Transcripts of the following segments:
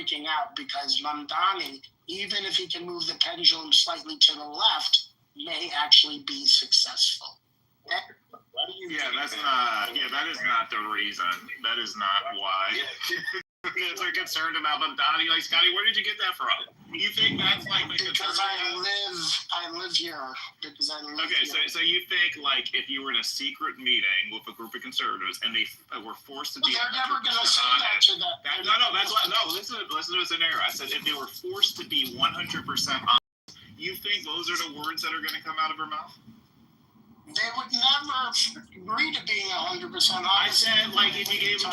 freaking out because Mamdani, even if he can move the pendulum slightly to the left, may actually be successful. That is not the reason. That is not why. They're concerned about Mamdani. Like, Scotty, where did you get that from? You think that's like the because I live here. Because I live okay, here. so you think like if you were in a secret meeting with a group of conservatives and they were forced to be they're never going to say that to them. Listen to the scenario. I said if they were forced to be 100% honest, you think those are the words that are going to come out of her mouth? They would never agree to being 100% honest. I said, like, if you gave them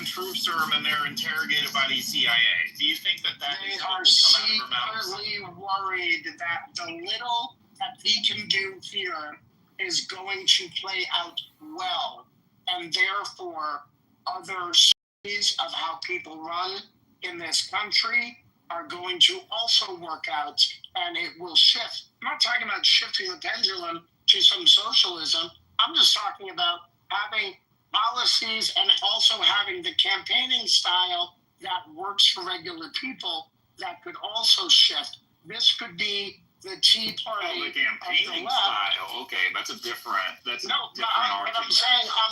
truth serum and they're interrogated by the CIA, do you think that they are secretly worried that the little that he can do here is going to play out well, and therefore other stories of how people run in this country are going to also work out, and it will shift. I'm not talking about shifting the pendulum to some socialism. I'm just talking about having policies and also having the campaigning style that works for regular people that could also shift. This could be the Tea Party the campaigning style. Okay, that's a different argument. But I'm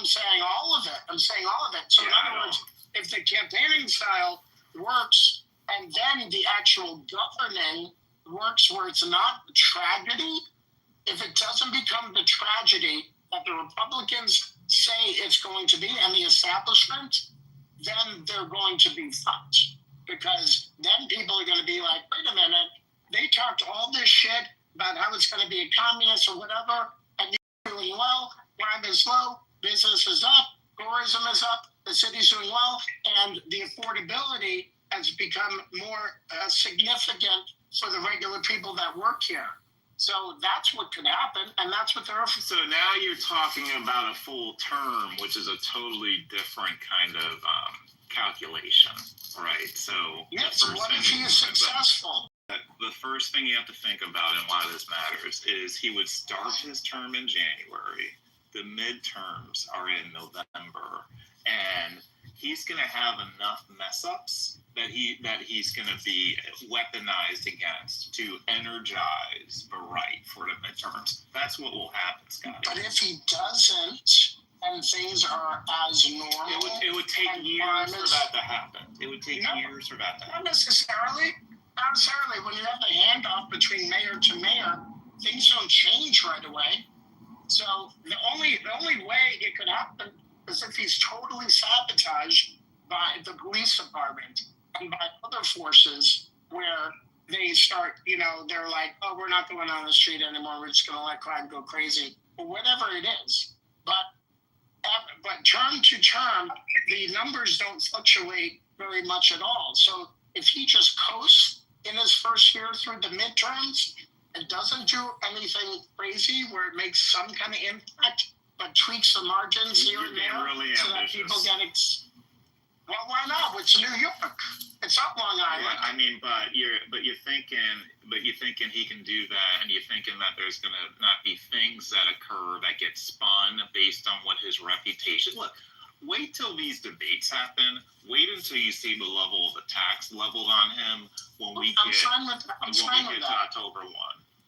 saying all of it. So in other words, if the campaigning style works and then the actual governing works where it's not a tragedy, if it doesn't become the tragedy that the Republicans say it's going to be and the establishment, then they're going to be fucked. Because then people are going to be like, wait a minute, they talked all this shit about how it's going to be a communist or whatever, and they're doing well, crime is low, business is up, tourism is up, the city's doing well, and the affordability has become more significant for the regular people that work here. So that's what could happen, and that's what they're. So now you're talking about a full term, which is a totally different kind of calculation, right? So yes, what if he is successful? The first thing you have to think about and why this matters is he would start his term in January. The midterms are in November, and he's going to have enough mess ups that he's going to be weaponized against to energize the right for the midterms. That's what will happen, Scott. But if he doesn't, and things are as normal, it would take years for that to happen. It would take years for that to happen. Not necessarily. Not necessarily. When you have the handoff between mayor to mayor, things don't change right away. So the only way it could happen is if he's totally sabotaged by the police department and by other forces where they start, they're like, oh, we're not going on the street anymore. We're just going to let crime go crazy, or whatever it is. But term to term, the numbers don't fluctuate very much at all. So if he just coasts in his first year through the midterms and doesn't do anything crazy where it makes some kind of impact, but tweaks the margins here and there really so that people get well, why not? It's New York. It's not Long Island. Yeah, I mean, but you're thinking he can do that, and you're thinking that there's gonna not be things that occur that get spun based on what his reputation. Look, wait till these debates happen. Wait until you see the level of attacks leveled on him when we get to October 1.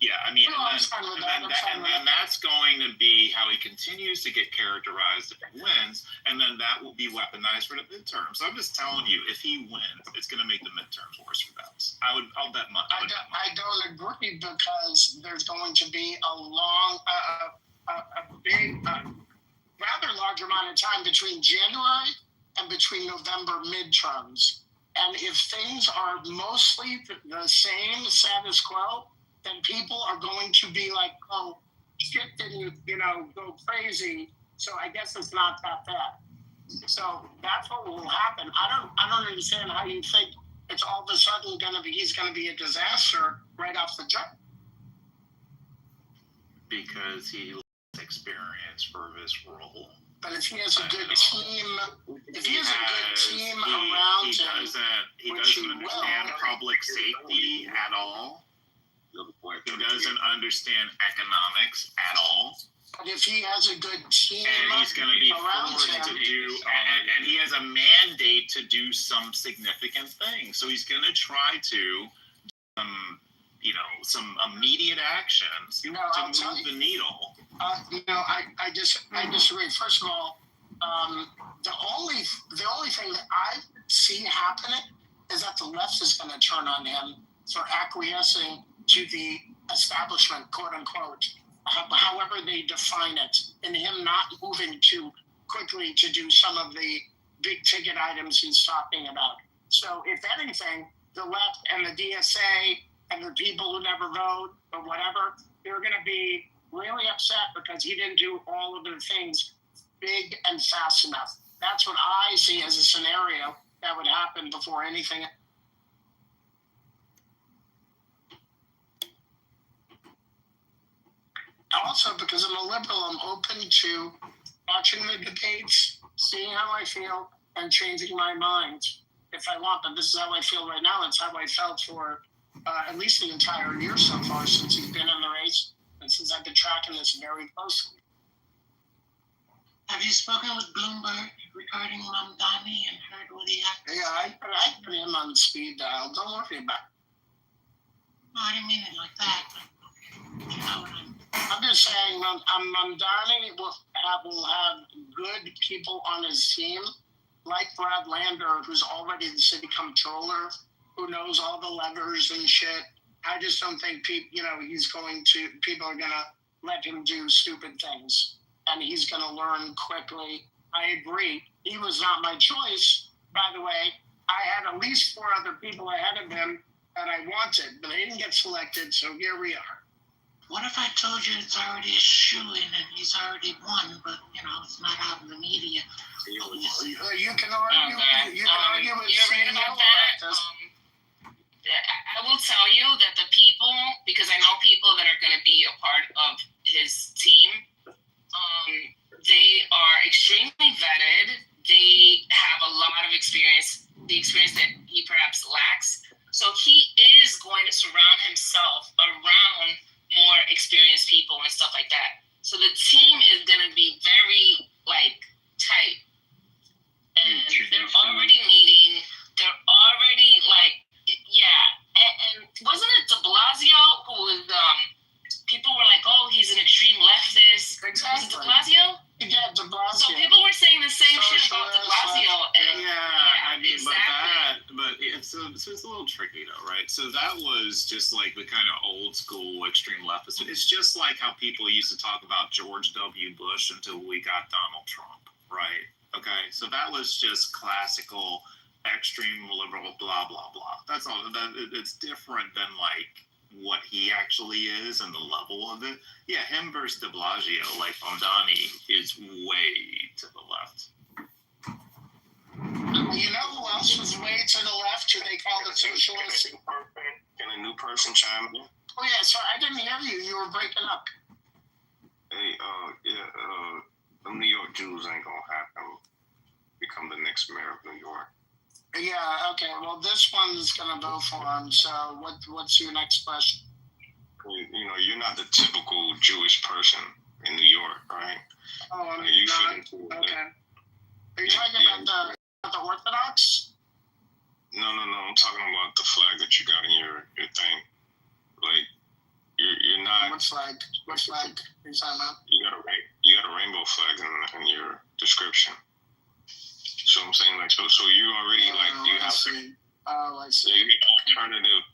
Yeah, I mean, and that's going to be how he continues to get characterized if he wins, and then that will be weaponized for the midterms. So I'm just telling you, if he wins, it's going to make the midterms worse for them. I'll bet money. I don't agree because there's going to be a big, rather large amount of time between January and between November midterms. And if things are mostly the same status quo, then people are going to be like, oh, shit didn't, go crazy. So I guess it's not that bad. So that's what will happen. I don't understand how you think it's all of a sudden he's gonna be a disaster right off the jump. Because he lacks experience for this role. But if he has a good team, around him, he doesn't understand public safety at all. He doesn't understand economics at all. But if he has a good team and he's going to be around forced him, to do, and he has a mandate to do some significant things. So he's going to try to, some immediate actions to move the needle. I disagree. First of all, the only thing that I see happening is that the left is going to turn on him for acquiescing to the establishment, quote unquote, however they define it, and him not moving too quickly to do some of the big ticket items he's talking about. So if anything, the left and the DSA and the people who never vote or whatever, they're going to be really upset because he didn't do all of the things big and fast enough. That's what I see as a scenario that would happen before anything. Also, because I'm a liberal, I'm open to watching the debates, seeing how I feel, and changing my mind if I want. But this is how I feel right now. It's how I felt for at least the entire year so far since he's been in the race and since I've been tracking this very closely. Have you spoken with Bloomberg regarding Mamdani and heard what he had to say? Yeah, I put him on speed dial. Don't worry about it. No, I didn't mean it like that. But you know what I'm just saying, Mamdani will have good people on his team, like Brad Lander, who's already the city comptroller, who knows all the levers and shit. I just don't think people are gonna let him do stupid things, and he's gonna learn quickly. I agree. He was not my choice, by the way. I had at least 4 other people ahead of him that I wanted, but they didn't get selected, so here we are. What if I told you it's already a shoo-in and he's already won, but, it's not out in the media? You can argue. You can argue with you're right CEO about that. this. I will tell you that the people, because I know people that are going to be a part of his team, they are extremely vetted. They have a lot of experience, the experience that he perhaps lacks. So he is going to surround himself around more experienced people and stuff like that. So the team is going to be very, tight. And they're already meeting. They're already, And wasn't it de Blasio who was, people were like, oh, he's an extreme leftist. Exactly. Was it de Blasio? Yeah, de Blasio. So people were saying the same shit about de Blasio. But it's a little tricky though, right? So that was just like the kind of old school extreme leftist. It's just like how people used to talk about George W. Bush until we got Donald Trump, right? Okay, so that was just classical extreme liberal blah blah blah. That's all. It's different than what he actually is and the level of it. Yeah, him versus de Blasio, Mamdani, is way to the left. You know who else was way to the left, who they call the socialists? Can a new person chime in? Oh, yeah, sorry, I didn't hear you. You were breaking up. Hey, the New York Jews ain't gonna have him become the next mayor of New York. Yeah, okay, well, this one's gonna vote for him, so what's your next question? You're not the typical Jewish person in New York, right? Oh, I'm you not. fit into Okay. Are you talking about the Orthodox? No. I'm talking about the flag that you got in your thing. You're not. What flag? What flag are you talking about? You got a rainbow flag in your description. So I'm saying so you already you have. I see. You have an alternative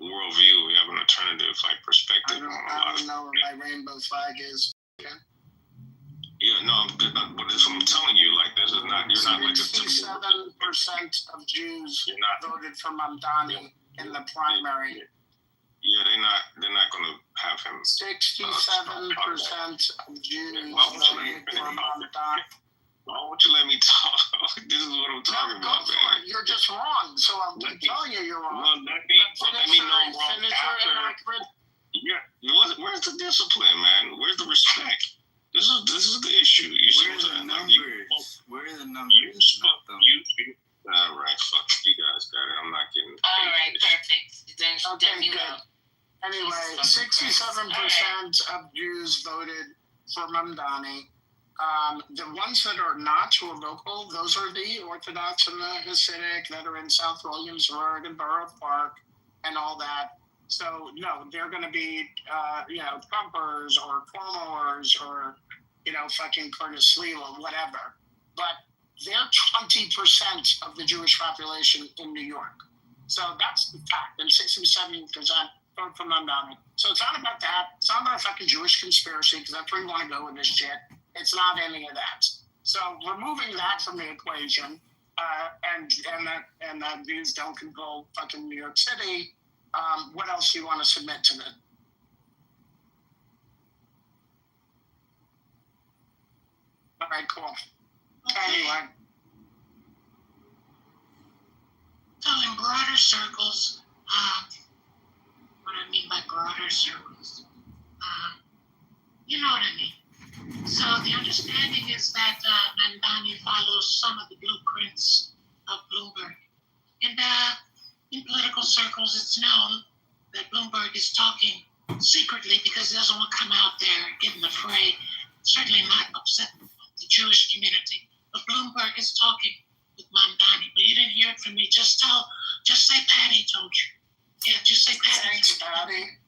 worldview. You have an alternative perspective. I don't know what my rainbow flag is. Okay. Yeah, no, but this is what I'm telling you. This is not. You're not like a typical. 67% of Jews You're not voted for Mamdani in the primary. Yeah, they're not going to have him. 67% of Jews voted for Mamdani. Why won't you let me talk? This is what I'm talking about, man. You're just wrong, so I'm telling you you're wrong. Well, let me know I'm wrong after. Yeah, where's the discipline, man? Where's the respect? This is the issue. Where are the numbers? Where are the numbers? All right, fuck. You guys got it. I'm not getting. All right, perfect. Then Okay, good. Anyway, 67% of Jews voted for Mamdani. The ones that are not who are local, those are the Orthodox and the Hasidic that are in South Williamsburg and Borough Park and all that. So no, they're going to be, Trumpers or Cuomoers or, fucking Curtis Lee or whatever. But they're 20% of the Jewish population in New York. So that's the fact. And 67% vote for Mamdani. So it's not about that. It's not about a fucking Jewish conspiracy, because that's where you want to go with this shit. It's not any of that. So removing that from the equation, and that views don't control fucking New York City. What else do you want to submit to them? All right, cool. Okay. Anyway, So in broader circles, what I mean by broader circles, you know what I mean. So the understanding is that Mamdani follows some of the blueprints of Bloomberg. And in political circles, it's known that Bloomberg is talking secretly because he doesn't want to come out there, get in the fray, certainly not upset the Jewish community. But Bloomberg is talking with Mamdani, but you didn't hear it from me. Just say Patty told you. Yeah, just say Patty. thanks, Patty.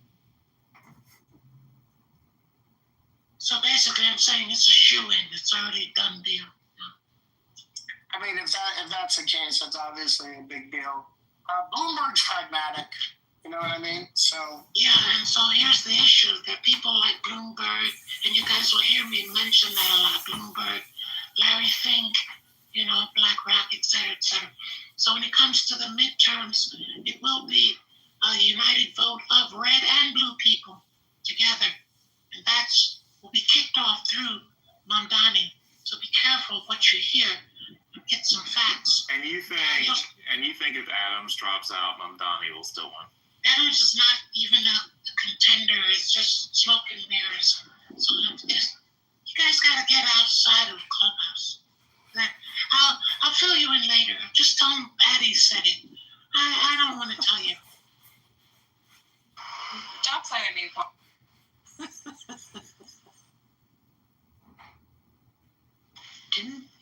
So basically, I'm saying it's a shoe-in. It's already a done deal. I mean, if that's the case, that's obviously a big deal. Bloomberg's pragmatic. You know what I mean? So Yeah, and so here's the issue. There are people like Bloomberg, and you guys will hear me mention that a lot. Bloomberg, Larry Fink, BlackRock, et cetera, So when it comes to the midterms, it will be a united vote of red and blue people together. And that's will be kicked off through Mamdani. So be careful what you hear. Get some facts. And you think if Adams drops out, Mamdani will still win? Adams is not even a contender. It's just smoke and mirrors. So you guys got to get outside of Clubhouse. I'll fill you in later. Just tell him Patty said it. I don't want to tell you. Stop playing me.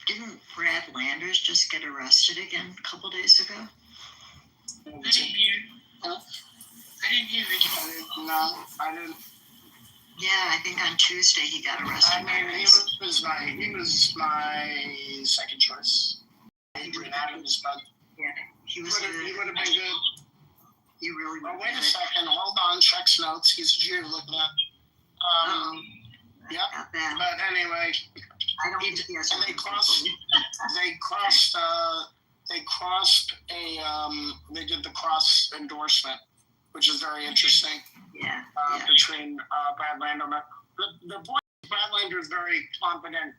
Didn't Brad Landers just get arrested again a couple days ago? I didn't hear. Huh? I didn't hear it. No, I didn't. Yeah, I think on Tuesday he got arrested. I mean, he was my second choice. Adrian Adams, but Yeah, he was he good. would have been good. He really Oh, would wait have a been second. Hold on. Checks notes. He's a Jew. Look at that. Yep. Not bad. But anyway, I don't think he has and a they crossed they did the cross endorsement, which is very interesting. Yeah. Between Brad Lander. The point is Brad Lander is very competent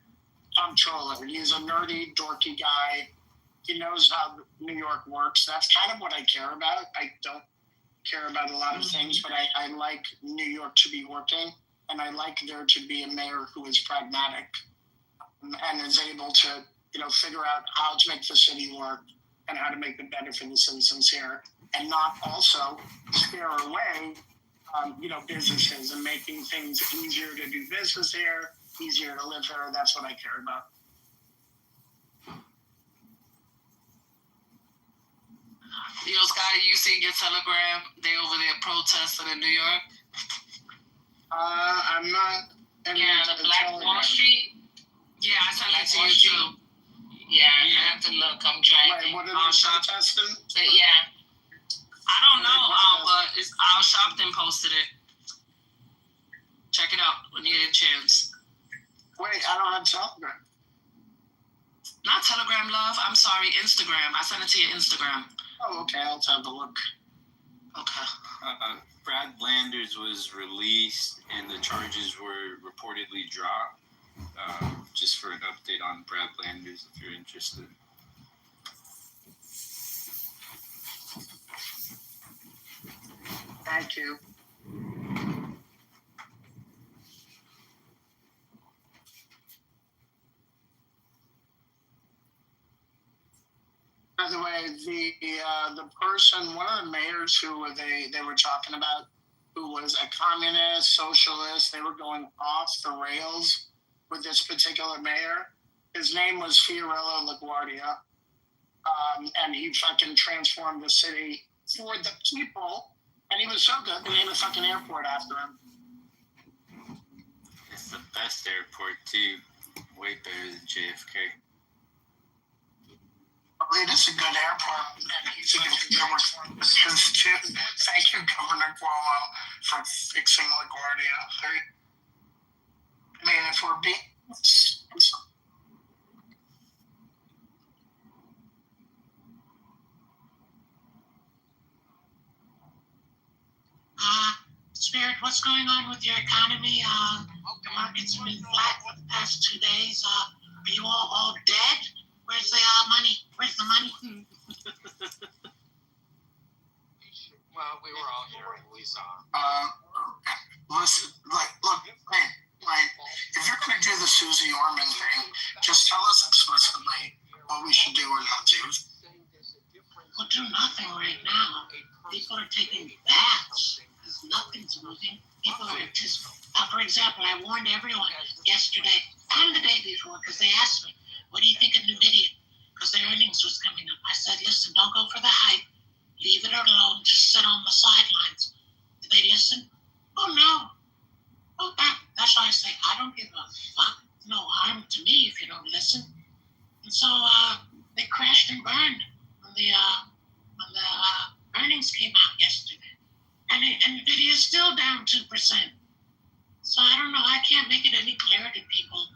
comptroller. He's a nerdy, dorky guy. He knows how New York works. That's kind of what I care about. I don't care about a lot of things, but I like New York to be working, and I like there to be a mayor who is pragmatic and is able to, figure out how to make the city work and how to make it better for the citizens here, and not also scare away, businesses and making things easier to do business here, easier to live here. That's what I care about. Yo, Scotty, you seen your telegram? They over there protesting in New York. I'm not. Yeah, the Black Wall Street. Yeah, I sent that to Wall you Street. too. Yeah, I have to look. I'm Wait, driving. what are they protesting? But yeah, I don't know, but it's Al Sharpton posted it. Check it out when you get a chance. Wait, I don't have Telegram. Not Telegram, love. I'm sorry, Instagram. I sent it to your Instagram. Oh, okay. I'll have a look. Okay. Brad Landers was released and the charges were reportedly dropped. Just for an update on Brad Landers, if you're interested. Thank you. By the way, the person, one of the mayors who they were talking about, who was a communist, socialist. They were going off the rails with this particular mayor. His name was Fiorello LaGuardia. And he fucking transformed the city for the people. And he was so good, they named a fucking airport after him. It's the best airport too. Way better than JFK. It is a good airport, and he's a good reform too. Thank you, Governor Cuomo, for fixing LaGuardia. I mean, if we're being... Spirit, what's going on with your economy? The market's been flat for the past 2 days. Are you all dead? Where's the money? Where's the money? Well, we were all here and we saw. Listen, look, if you're going to do the Susie Orman thing, just tell us explicitly what we should do or not do. We'll do nothing right now. People are taking baths. Nothing's moving. People are just, for example, I warned everyone yesterday and the day before because they asked me, what do you think of NVIDIA? Because their earnings was coming up. I said, listen, don't go for the hype. Leave it alone. Just sit on the sidelines. Did they listen? Oh, no. Oh, that's why I say I don't give a fuck. No harm to me if you don't listen. And so they crashed and burned when the earnings came out yesterday. And NVIDIA is still down 2%. So I don't know. I can't make it any clearer to people.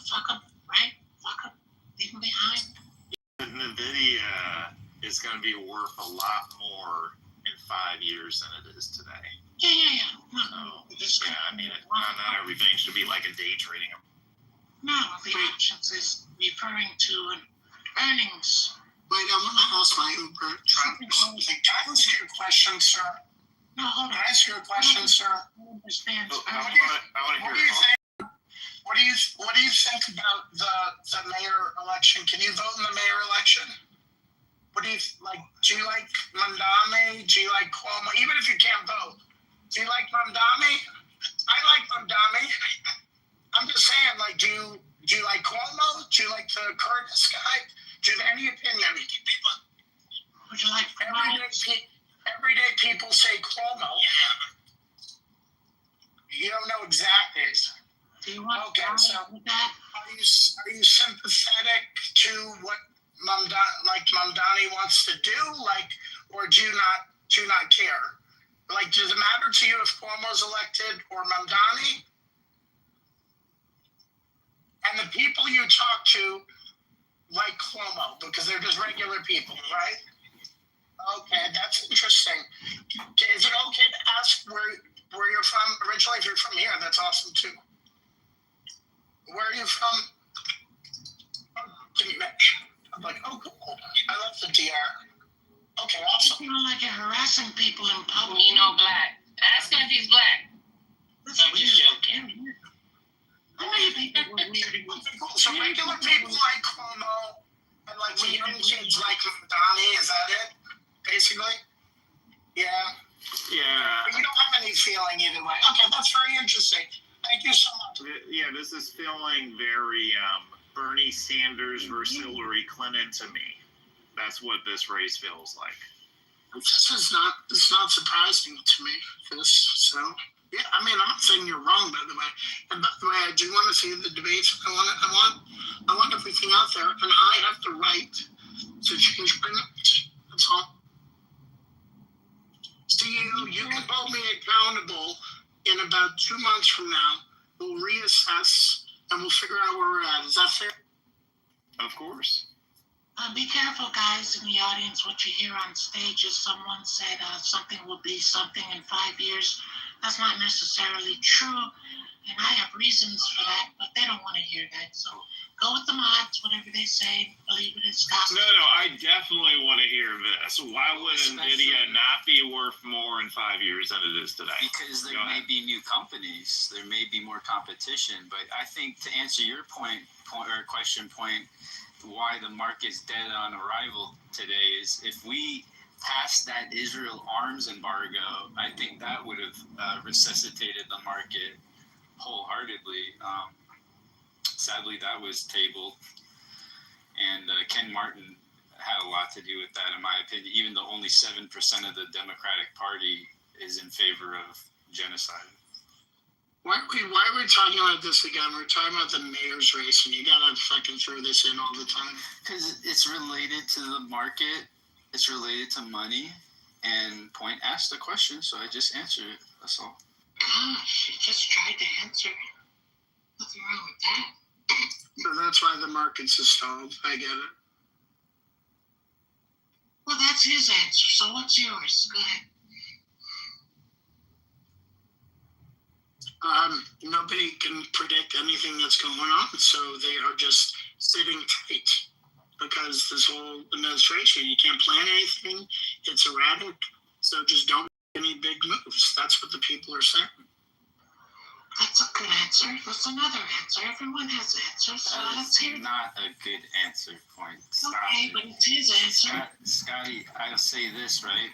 Fuck them, right? Fuck them. Leave them behind. NVIDIA is going to be worth a lot more in 5 years than it is today. Yeah. So, yeah, I mean, not everything should be like a day trading. No, the options is referring to earnings. Wait, I want to ask my Uber driver something. Can I ask you a question, sir? No, hold on. Can I ask you a question, sir? I understand. I want to hear it. What do you think about the mayor election? Can you vote in the mayor election? What do you like? Do you like Mandami? Do you like Cuomo? Even if you can't vote, do you like Mandami? I like Mandami. I'm just saying, like, do you like Cuomo? Do you like the Curtis guy? Do you have any opinion? Would you like Everyday people say Cuomo. You don't know exactly. Do you want so with that? Are you sympathetic to what Mamdani wants to do, or do you not care? Like, does it matter to you if Cuomo's elected or Mamdani? And the people you talk to like Cuomo because they're just regular people, right? Okay, that's interesting. Is it okay to ask where you're from originally? If you're from here, that's awesome too. Where are you from? I'm like, oh, cool. I love the DR. Okay, awesome. You know, like you're harassing people in public. You know, black. Ask him if he's black. That's I'm just joking. How many people were weird? So regular people like Cuomo and like the young kids like Donnie, is that it? Basically? Yeah. Yeah. But you don't have any feeling either way. Okay, that's very interesting. Thank you so much. Yeah, this is feeling very Bernie Sanders versus Hillary Clinton to me. That's what this race feels like. It's not surprising to me. So yeah, I mean, I'm not saying you're wrong, by the way. And by the way, I do want to see the debates. I want everything out there, and I have the right to change my mind. That's all. So you can hold me accountable in about 2 months from now. We'll reassess and we'll figure out where we're at. Is that fair? Of course. Be careful, guys, in the audience. What you hear on stage is someone said something will be something in 5 years. That's not necessarily true, and I have reasons for that, but they don't want to hear that. So go with the mods, whatever they say, believe it is gospel. No, I definitely want to hear this. Why would NVIDIA not be worth more in 5 years than it is today? Because there may be new companies, there may be more competition, but I think to answer your point, why the market's dead on arrival today is if we passed that Israel arms embargo, I think that would have resuscitated the market wholeheartedly. Sadly, that was tabled, and Ken Martin had a lot to do with that, in my opinion, even though only 7% of the Democratic Party is in favor of genocide. Why are we talking about this again? We're talking about the mayor's race, and you gotta fucking throw this in all the time. Because it's related to the market, it's related to money, and Point asked the question, so I just answered it. That's all. Gosh, you just tried to answer it. Nothing wrong with that. So that's why the market's stalled. I get it. Well, that's his answer. So what's yours? Go ahead. Nobody can predict anything that's going on, so they are just sitting tight because this whole administration, you can't plan anything. It's erratic, so just don't make any big moves. That's what the people are saying. That's a good answer. What's another answer? Everyone has answers, so let's hear it. Not a good answer, Point. Stop Okay, it. but it's his answer. Scotty, I'll say this, right?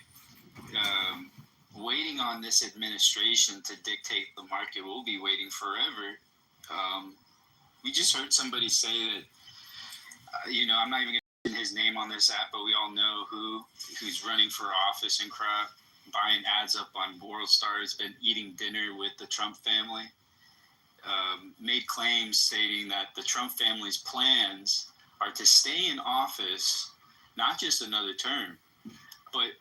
Waiting on this administration to dictate the market, we'll be waiting forever. We just heard somebody say that, I'm not even going to mention his name on this app, but we all know who's running for office and crap, buying ads up on World Star, has been eating dinner with the Trump family, made claims stating that the Trump family's plans are to stay in office, not just another term, but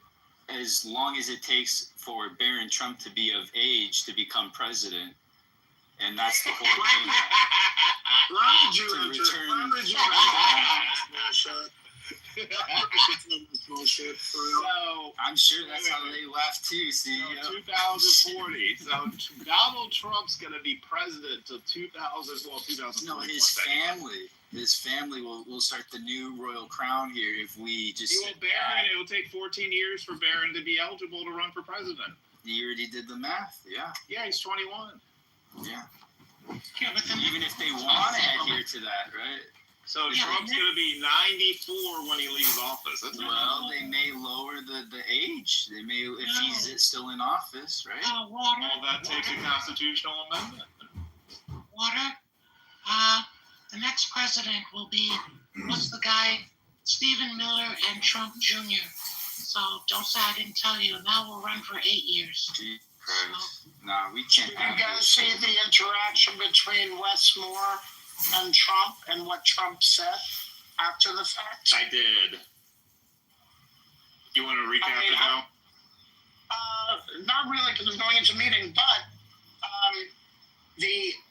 as long as it takes for Barron Trump to be of age to become president. And that's the whole thing. Why would you bullshit? So I'm sure that's how they left too, see. 2040. So Donald Trump's going to be president till 2040. No, his family will start the new royal crown here if we just. It will take 14 years for Barron to be eligible to run for president. You already did the math, yeah. Yeah, he's 21. Yeah. Yeah, but then Even if they want to adhere to that, right? So Trump's going to be 94 when he leaves office. Well, they may lower the age. They may, if he's still in office, right? Water. Well, that takes a constitutional amendment. Water. The next president will be, what's the guy? Stephen Miller and Trump Jr. So don't say I didn't tell you. Now we'll run for 8 years. Gee, Christ. Nah, we can't Did have you guys this. see the interaction between Wes Moore and Trump and what Trump said after the fact? I did. You want to recap it now? Not really, because I'm going into a meeting, but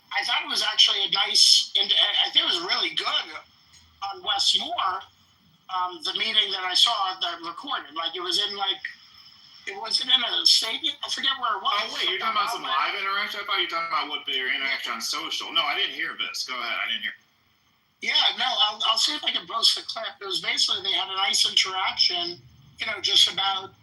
I thought it was actually a nice, I think it was really good on Wes Moore, the meeting that I saw that recorded. Like, it was in, it wasn't in a stadium. I forget where it was. Oh, wait, you're talking about some live interaction? I thought you were talking about what their interaction on social. No, I didn't hear this. Go ahead. I didn't hear. Yeah, no, I'll see if I can post the clip. It was basically they had a nice interaction, just about,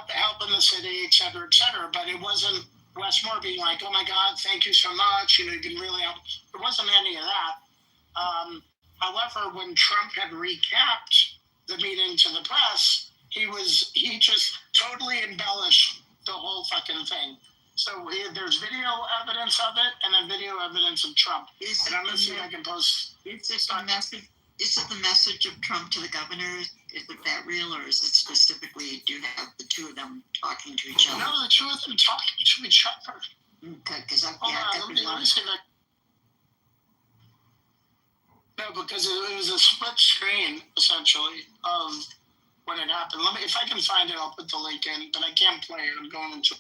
helping the city, et cetera, but it wasn't Wes Moore being like, oh my God, thank you so much, you can really help. There wasn't any of that. However, when Trump had recapped the meeting to the press, he just totally embellished the whole fucking thing. So there's video evidence of it, and then video evidence of Trump. And I'm going to see if I can post. Is it the message of Trump to the governor? Is it that real, or is it specifically do you have the two of them talking to each other? No, the two of them talking to each other. Because Hold on, let me see that. No, because it was a split screen, essentially, of when it happened. If I can find it, I'll put the link in, but I can't play it. I'm going into.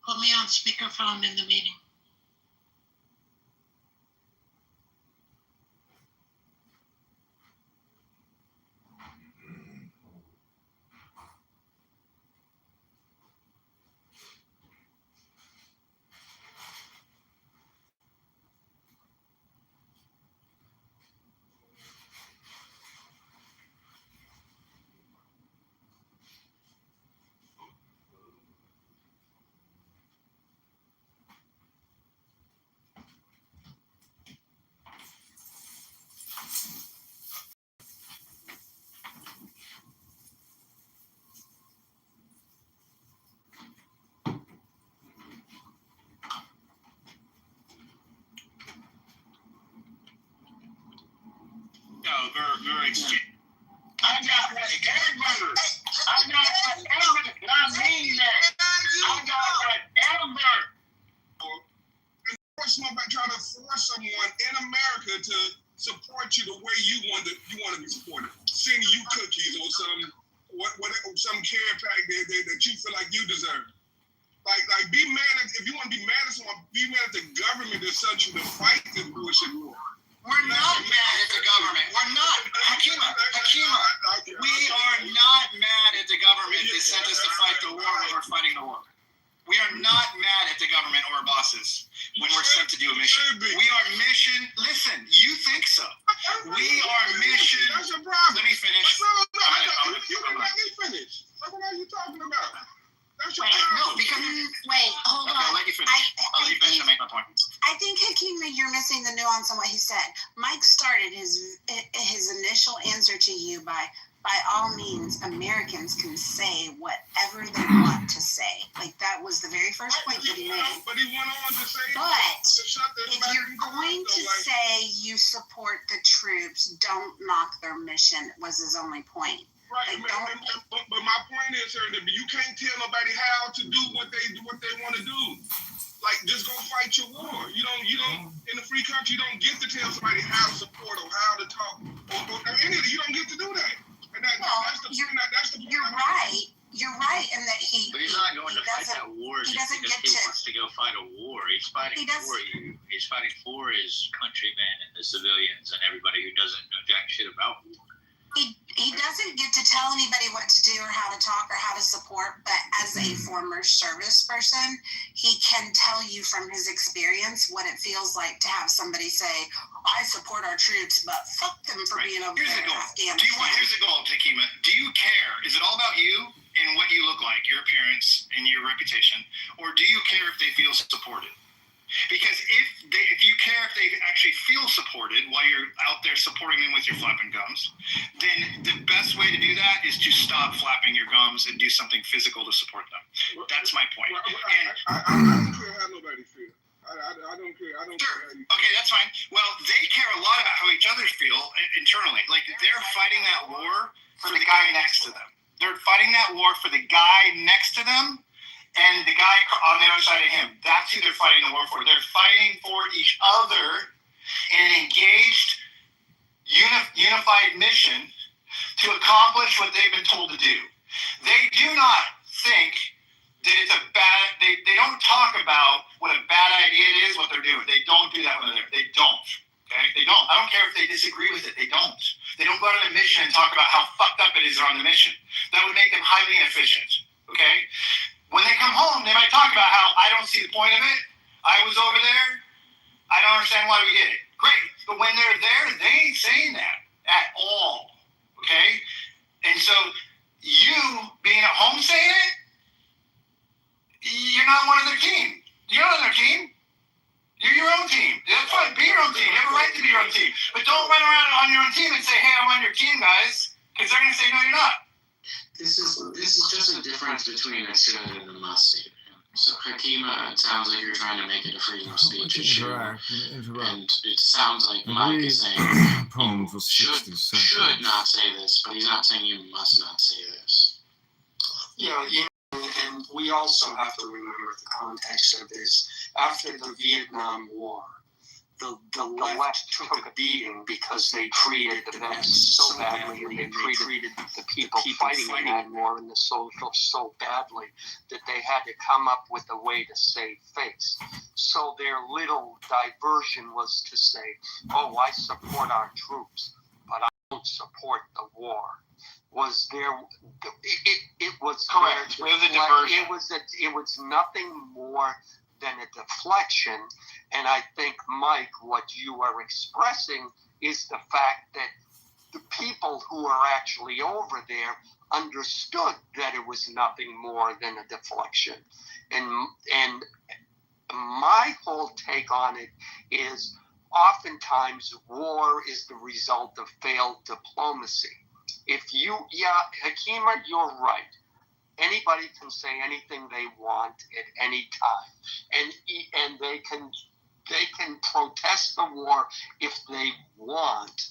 Put me on speakerphone in the meeting. No, they're exchanging. I got whatever. I got whatever. And I mean that. I got whatever. Force somebody trying to force someone in America to support you the way you want to be supported. Sending you cookies or some care pack that you feel like you deserve. Like be mad if you want to be mad at someone, be mad at the government that sent you to fight this bullshit war. We're not mad at the government. We're not. Hakima, we are not mad at the government that sent us to fight the war when we're fighting the war. We are not mad at the government or bosses when we're sent to do a mission. We are mission. Listen, you think so? We are mission. That's your problem. Let me finish. You didn't let me finish. What are you talking about? That's your problem. No, because Hold okay, on. I'll let you finish. I'll let you finish and make my point. I think Hakima, you're missing the nuance on what he said. Mike started his initial answer to you by all means, Americans can say whatever they want to say. Like that was the very first point that he made. But he went on to say, but if you're going to say you support the troops, don't knock their mission, was his only point. Right, but my point is, sir, that you can't tell nobody how to do what they want to do. Like, just go fight your war. You don't. In a free country, you don't get to tell somebody how to support or how to talk or anything. You don't get to do that. And that's the point. You're right. You're right, in that But he's not going to fight that war just because he wants to go fight a war. He's fighting for you. He's fighting for his countrymen and the civilians and everybody who doesn't know jack shit about war. He doesn't get to tell anybody what to do or how to talk or how to support, but as a former service person, he can tell you from his experience what it feels like to have somebody say, I support our troops, but fuck them for being over there in Afghanistan. Here's the goal, Hakima. Do you care? Is it all about you and what you look like, your appearance and your reputation, or do you care if they feel supported? Because if you care if they actually feel supported while you're out there supporting them with your flapping gums, then the best way to do that is to stop flapping your gums and do something physical to support them. That's my point. I don't care how nobody feels. I don't care. I don't care. Okay, that's fine. Well, they care a lot about how each other feel internally. Like they're fighting that war for the guy next to them. They're fighting that war for the guy next to them and the guy on the other side of him. That's who they're fighting the war for. They're fighting for each other in an engaged, unified mission to accomplish what they've been told to do. They do not think that it's a bad, they don't talk about what a bad idea it is, what they're doing. They don't do that when they're there. They don't. Okay? They don't. I don't care if they disagree with it. They don't. They don't go on a mission and talk about how fucked up it is they're on the mission. That would make them highly inefficient. Okay? When they come home, they might talk about how I don't see the point of it. I was over there. I don't understand why we did it. Great. But when they're there, they ain't saying that at all. Okay? And so you being at home saying it, you're not one of their team. You're not on their team. You're your own team. That's fine. Be your own team. You have a right to be your own team. But don't run around on your own team and say, hey, I'm on your team, guys. Because they're going to say, no, you're not. This is just a difference between a should and a must statement. So Hakima, it sounds like you're trying to make it a freedom of speech issue. And it sounds like Mike is saying should not say this, but he's not saying you must not say this. Yeah, and we also have to remember the context of this. After the Vietnam War, the left took a beating because they treated the vets so badly, and they treated the people fighting in that war and the soldiers so badly that they had to come up with a way to save face. So their little diversion was to say, oh, I support our troops, but I don't support the war. Was there? It was correct. With a diversion. It was nothing more than a deflection, and I think, Mike, what you are expressing is the fact that the people who are actually over there understood that it was nothing more than a deflection, and my whole take on it is oftentimes war is the result of failed diplomacy. Hakima, you're right. Anybody can say anything they want at any time, and they can protest the war if they want,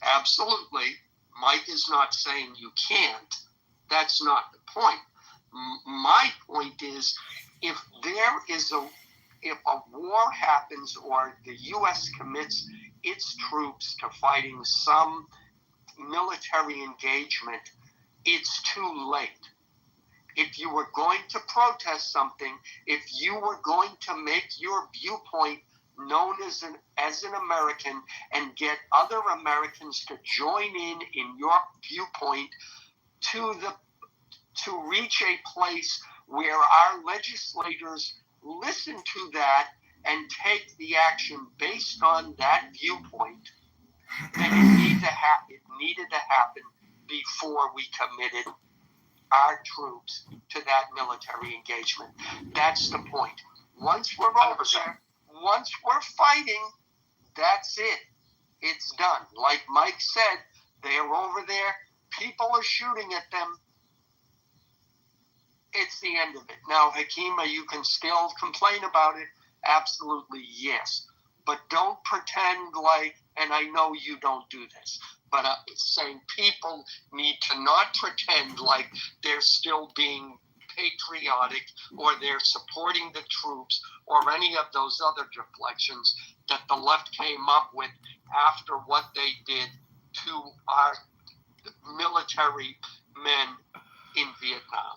Absolutely. Mike is not saying you can't. That's not the point. My point is, if a war happens or the U.S. commits its troops to fighting some military engagement, it's too late. If you were going to protest something, if you were going to make your viewpoint known as an American and get other Americans to join in your viewpoint to reach a place where our legislators listen to that and take the action based on that viewpoint, then it needed to happen before we committed our troops to that military engagement. That's the point. Once we're over there, once we're fighting, that's it. It's done. Like Mike said, they're over there. People are shooting at them. It's the end of it. Now, Hakima, you can still complain about it. Absolutely, yes. But don't pretend like, and I know you don't do this, but I'm saying people need to not pretend like they're still being patriotic or they're supporting the troops or any of those other deflections that the left came up with after what they did to our military men in Vietnam.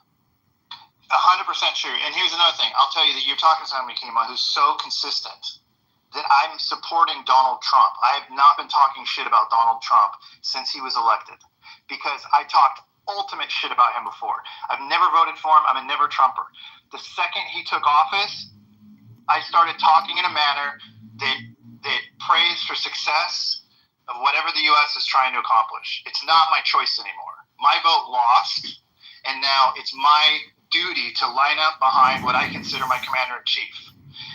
100% true. And here's another thing. I'll tell you that you're talking to somebody, Kima, who's so consistent that I'm supporting Donald Trump. I have not been talking shit about Donald Trump since he was elected because I talked ultimate shit about him before. I've never voted for him. I'm a never Trumper. The second he took office, I started talking in a manner that prays for success of whatever the U.S. is trying to accomplish. It's not my choice anymore. My vote lost, and now it's my duty to line up behind what I consider my commander-in-chief.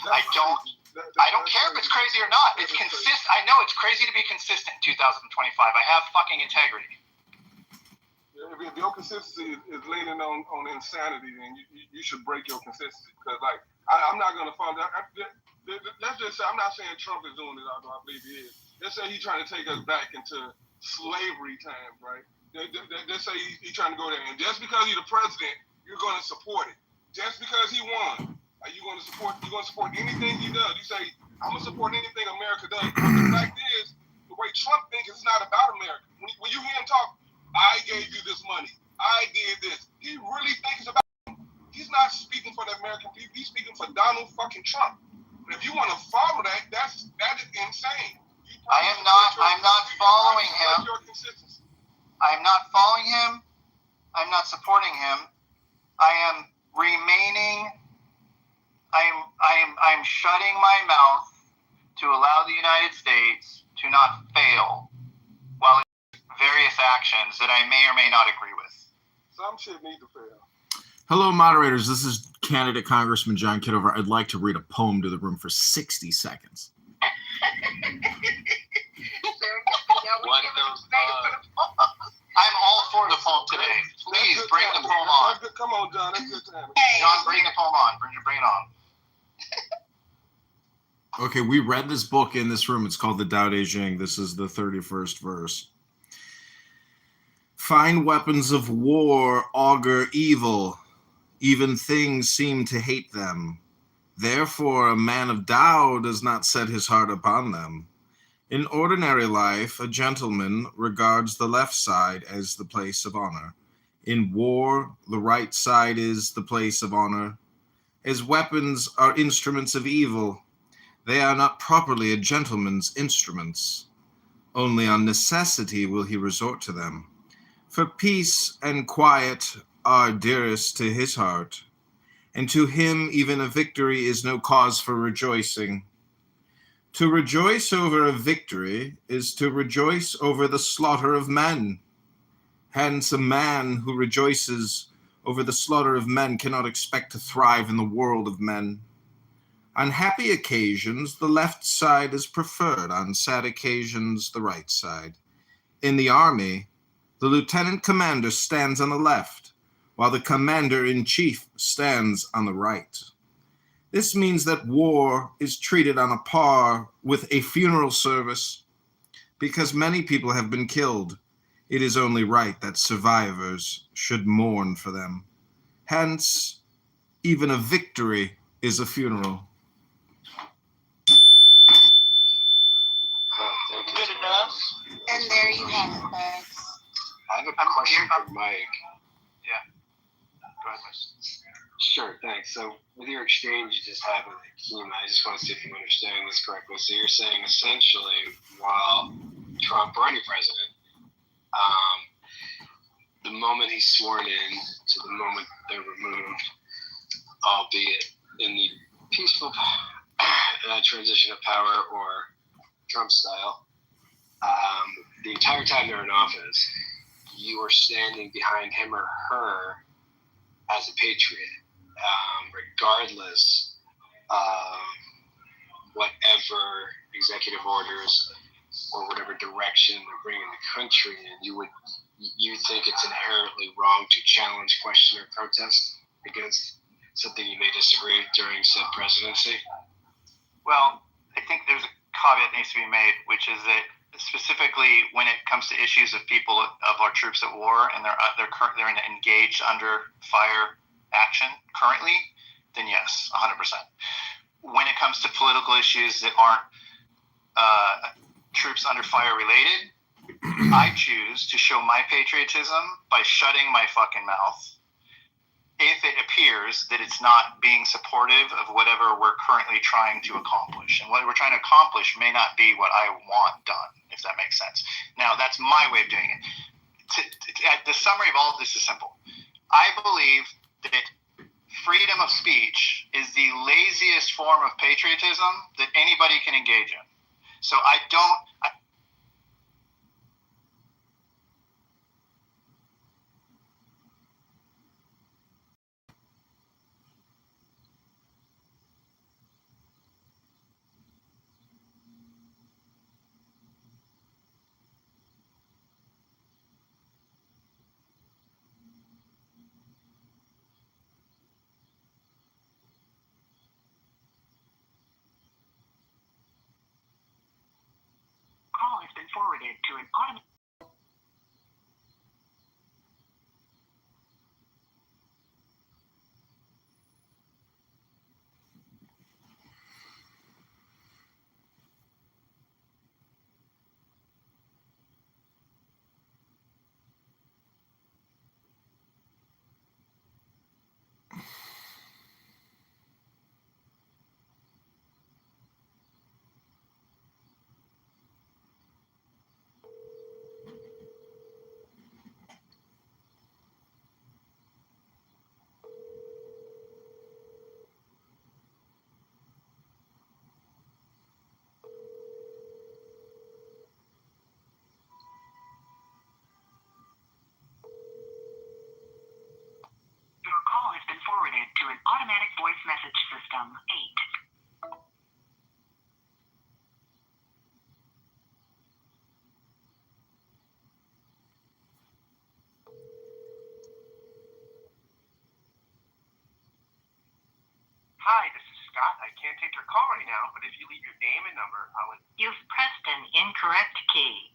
I don't care if it's crazy or not. It's consistent. I know it's crazy to be consistent in 2025. I have fucking integrity. If your consistency is leaning on insanity, then you should break your consistency. Because, like, I'm not going to follow that. Let's just say, I'm not saying Trump is doing it, although I believe he is. Let's say he's trying to take us back into slavery times, right? Let's say he's trying to go there. And just because he's the president, you're going to support it. Just because he won, are you going to support anything he does? You say, I'm going to support anything America does. But the fact is, the way Trump thinks, it's not about America. When you hear him talk, I gave you this money. I did this. He really thinks it's about him. He's not speaking for the American people. He's speaking for Donald fucking Trump. And if you want to follow that, that is insane. I'm not following him. I'm not following him. I'm not supporting him. I am remaining. I'm shutting my mouth to allow the United States to not fail while in various actions that I may or may not agree with. Some shit need to fail. Hello, moderators. This is candidate Congressman John Kitover. I'd like to read a poem to the room for 60 seconds. I'm all for the poem today. Please bring the poem on. Come on, John. That's good time. John, bring the poem on. Bring it on. Okay, we read this book in this room. It's called The Tao Te Ching. This is the 31st verse. Fine weapons of war augur evil. Even things seem to hate them. Therefore, a man of Tao does not set his heart upon them. In ordinary life, a gentleman regards the left side as the place of honor. In war, the right side is the place of honor. As weapons are instruments of evil, they are not properly a gentleman's instruments. Only on necessity will he resort to them. For peace and quiet are dearest to his heart, and to him even a victory is no cause for rejoicing. To rejoice over a victory is to rejoice over the slaughter of men. Hence, a man who rejoices over the slaughter of men cannot expect to thrive in the world of men. On happy occasions, the left side is preferred. On sad occasions, the right side. In the army, the lieutenant commander stands on the left, while the commander-in-chief stands on the right. This means that war is treated on a par with a funeral service. Because many people have been killed, it is only right that survivors should mourn for them. Hence, even a victory is a funeral. Good enough. And there you have it, folks. I have a question for Mike. Yeah. Go ahead, Mike. Sure, thanks. So with your exchange you just had with Hakeem, I just want to see if I'm understanding this correctly. So you're saying essentially while Trump or any president, the moment he's sworn in to the moment they're removed, albeit in the peaceful transition of power or Trump style, the entire time they're in office, you are standing behind him or her as a patriot, regardless of whatever executive orders or whatever direction they're bringing the country in. You think it's inherently wrong to challenge, question, or protest against something you may disagree during said presidency? Well, I think there's a caveat that needs to be made, which is that specifically when it comes to issues of people of our troops at war and they're engaged under fire action currently, then yes, 100%. When it comes to political issues that aren't troops under fire related, I choose to show my patriotism by shutting my fucking mouth if it appears that it's not being supportive of whatever we're currently trying to accomplish. And what we're trying to accomplish may not be what I want done, if that makes sense. Now, that's my way of doing it. The summary of all of this is simple. I believe that freedom of speech is the laziest form of patriotism that anybody can engage in. So I don't... Call has been forwarded to an automatic. Your call has been forwarded to an automatic voice message system. 8. Hi, this is Scott. I can't take your call right now, but if you leave your name and number, I'll... You've pressed an incorrect key.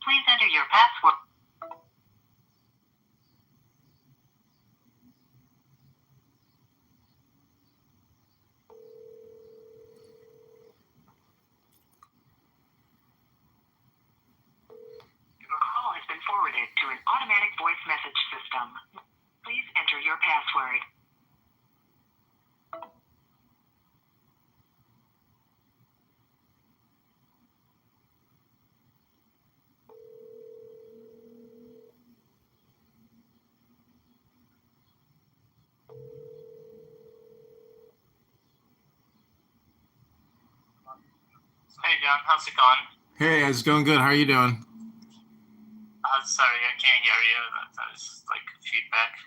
Please enter your password. Your call has been forwarded to an automatic voice message system. Please enter your password. Hey, John. How's it going? Hey, it's going good. How are you doing? Sorry, I can't hear you. That's like feedback.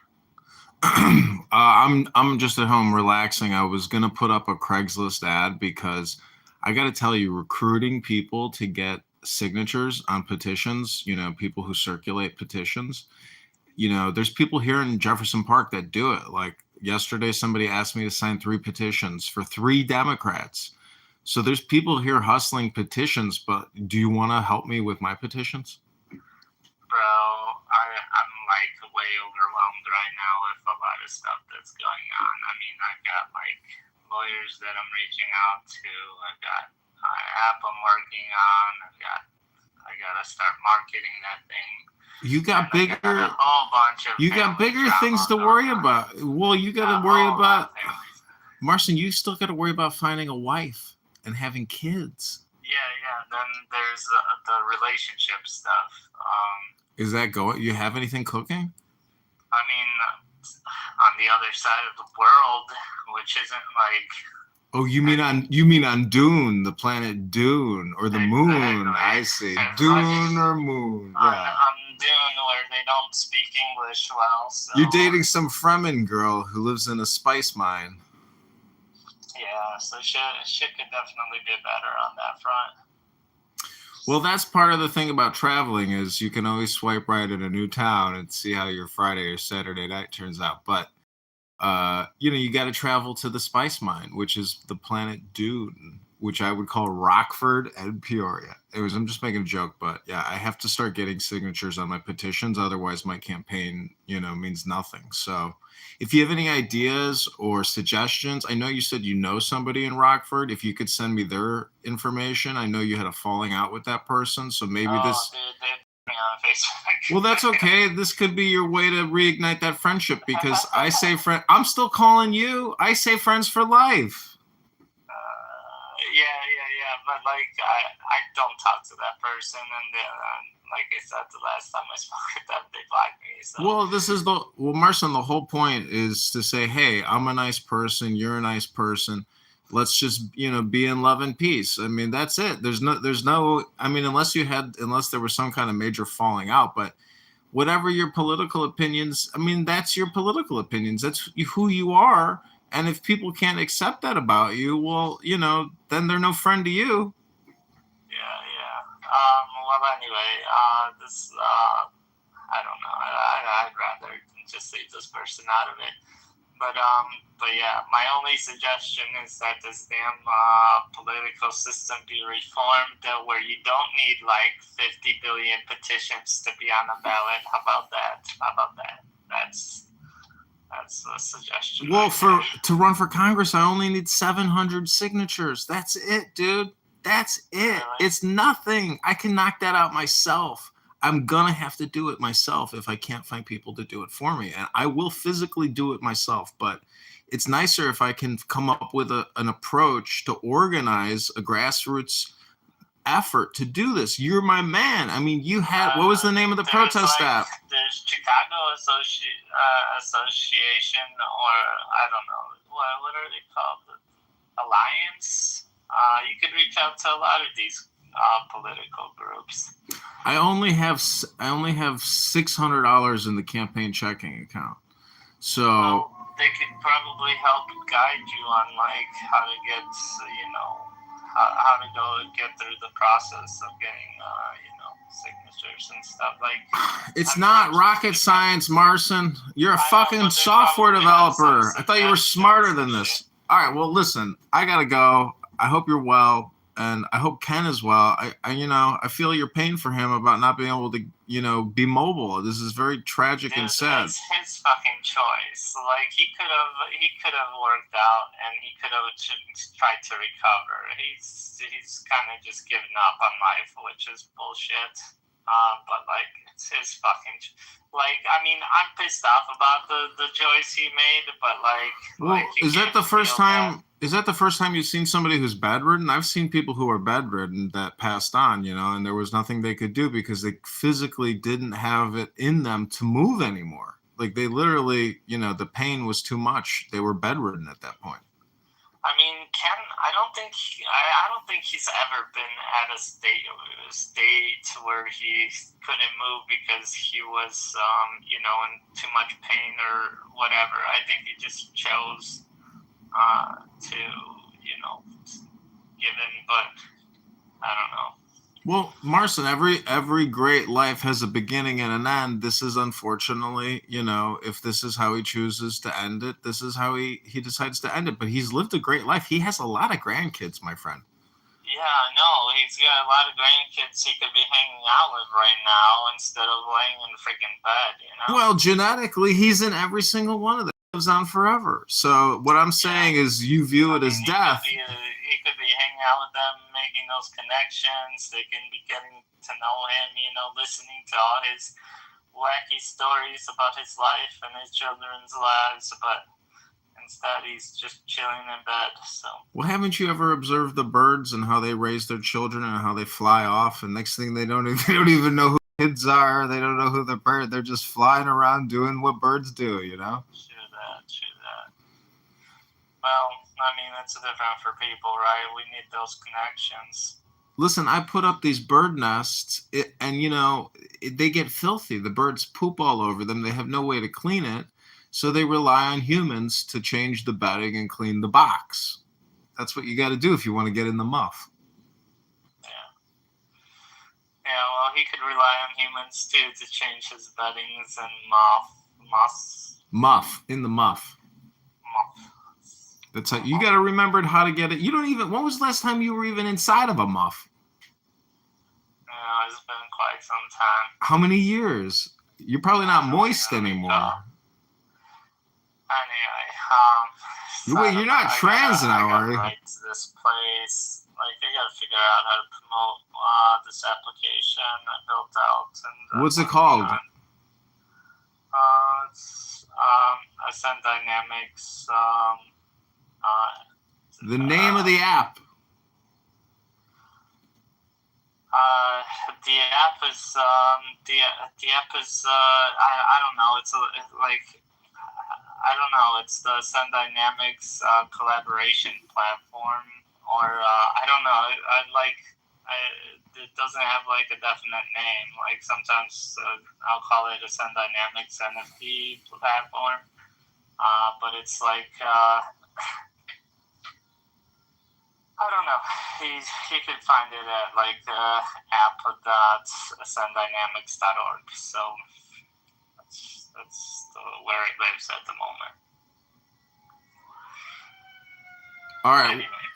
I'm just at home relaxing. I was gonna put up a Craigslist ad because I got to tell you, recruiting people to get signatures on petitions, people who circulate petitions, there's people here in Jefferson Park that do it. Like yesterday, somebody asked me to sign 3 petitions for 3 Democrats So there's people here hustling petitions, but do you want to help me with my petitions? Bro, I'm like way overwhelmed right now with a lot of stuff that's going on. I mean, I've got like lawyers that I'm reaching out to. I've got an app I'm working on. I gotta start marketing that thing. You got bigger. A whole bunch of you got bigger things to worry about. Well, you got to worry about. Marcin, you still got to worry about finding a wife and having kids. Yeah. Then there's the relationship stuff. Is that going? You have anything cooking? I mean, on the other side of the world, which isn't like. Oh, you mean on Dune, the planet Dune, or the moon? I see. Dune or moon? Yeah. On Dune, where they don't speak English well. So. You're dating some Fremen girl who lives in a spice mine. Yeah, so shit could definitely be better on that front. Well, that's part of the thing about traveling is you can always swipe right in a new town and see how your Friday or Saturday night turns out. But, you got to travel to the spice mine, which is the planet Dune, which I would call Rockford and Peoria. I'm just making a joke, but yeah, I have to start getting signatures on my petitions. Otherwise, my campaign, means nothing. So if you have any ideas or suggestions, I know you said you know somebody in Rockford. If you could send me their information, I know you had a falling out with that person. So maybe this. Dude, they put me on Facebook. Well, that's okay. This could be your way to reignite that friendship because I say friend. I'm still calling you. I say friends for life. Yeah, but like I don't talk to that person, and like I said, the last time I spoke with them, they blocked me. So. Well, Marcin, the whole point is to say, hey, I'm a nice person, you're a nice person. Let's just be in love and peace. I mean, that's it. There's no. I mean, unless there was some kind of major falling out, but whatever your political opinions, I mean, that's your political opinions. That's who you are. And if people can't accept that about you, well, then they're no friend to you. Yeah. Well, anyway, I don't know. I'd rather just leave this person out of it. But yeah, my only suggestion is that this damn political system be reformed where you don't need like 50 billion petitions to be on the ballot. How about that? That's a suggestion. Well, to run for Congress, I only need 700 signatures. That's it, dude. That's it. Really? It's nothing. I can knock that out myself. I'm going to have to do it myself if I can't find people to do it for me. And I will physically do it myself. But it's nicer if I can come up with an approach to organize a grassroots effort to do this. You're my man. I mean, you had, what was the name of the protest app? There's Chicago Association, or I don't know, what are they called? Alliance? You could reach out to a lot of these political groups. I only have $600 in the campaign checking account. So they could probably help guide you on like how to get, how to go and get through the process of getting, signatures and stuff. Like, it's not rocket science, Marcin. You're a fucking software developer. I thought you were smarter than this. All right, well, listen, I gotta go. I hope you're well, and I hope Ken is well. I feel your pain for him about not being able to, be mobile. This is very tragic and sad. It's his fucking choice. Like, he could have worked out, and he could have tried to recover. He's kind of just given up on life, which is bullshit. But like, it's his fucking. Like, I mean, I'm pissed off about the choice he made, but like. Well, is that the first time? Is that the first time you've seen somebody who's bedridden? I've seen people who are bedridden that passed on, and there was nothing they could do because they physically didn't have it in them to move anymore. Like, they literally, the pain was too much. They were bedridden at that point. I mean, Ken, I don't think he's ever been at a state where he couldn't move because he was, in too much pain or whatever. I think he just chose to, give in, but I don't know. Well, Marcin, every great life has a beginning and an end. This is unfortunately, if this is how he chooses to end it, this is how he decides to end it. But he's lived a great life. He has a lot of grandkids, my friend. Yeah, no, he's got a lot of grandkids he could be hanging out with right now instead of laying in the freaking bed, you know? Well, genetically, he's in every single one of them. He lives on forever. So what I'm saying is you view it as death. He could be hanging out with them, making those connections. They can be getting to know him, you know, listening to all his wacky stories about his life and his children's lives, but instead he's just chilling in bed. So Well, haven't you ever observed the birds and how they raise their children and how they fly off, and next thing they don't even know who kids are, they don't know who the bird, they're just flying around doing what birds do, you know? True that. Well, I mean, it's different for people, right? We need those connections. Listen, I put up these bird nests, and you know, they get filthy. The birds poop all over them. They have no way to clean it, so they rely on humans to change the bedding and clean the box. That's what you got to do if you want to get in the muff. Yeah, well, he could rely on humans too to change his beddings and Muff in the muff. That's how you got to remember how to get it. You don't even. When was the last time you were even inside of a muff? It's been quite some time. How many years? You're probably not moist anymore. Anyway, Wait, you're not trans now, are you? Right to this place. Like, I gotta figure out how to promote this application I built out. And What's it called? It's Ascend Dynamics. The name of the app. The app is I don't know. It's like I don't know. It's the Sun Dynamics collaboration platform, or I don't know. It doesn't have like a definite name. Like sometimes I'll call it a Sun Dynamics NFT platform, but it's like. I don't know. He could find it at like app.ascenddynamics.org. So that's where it lives at the moment. All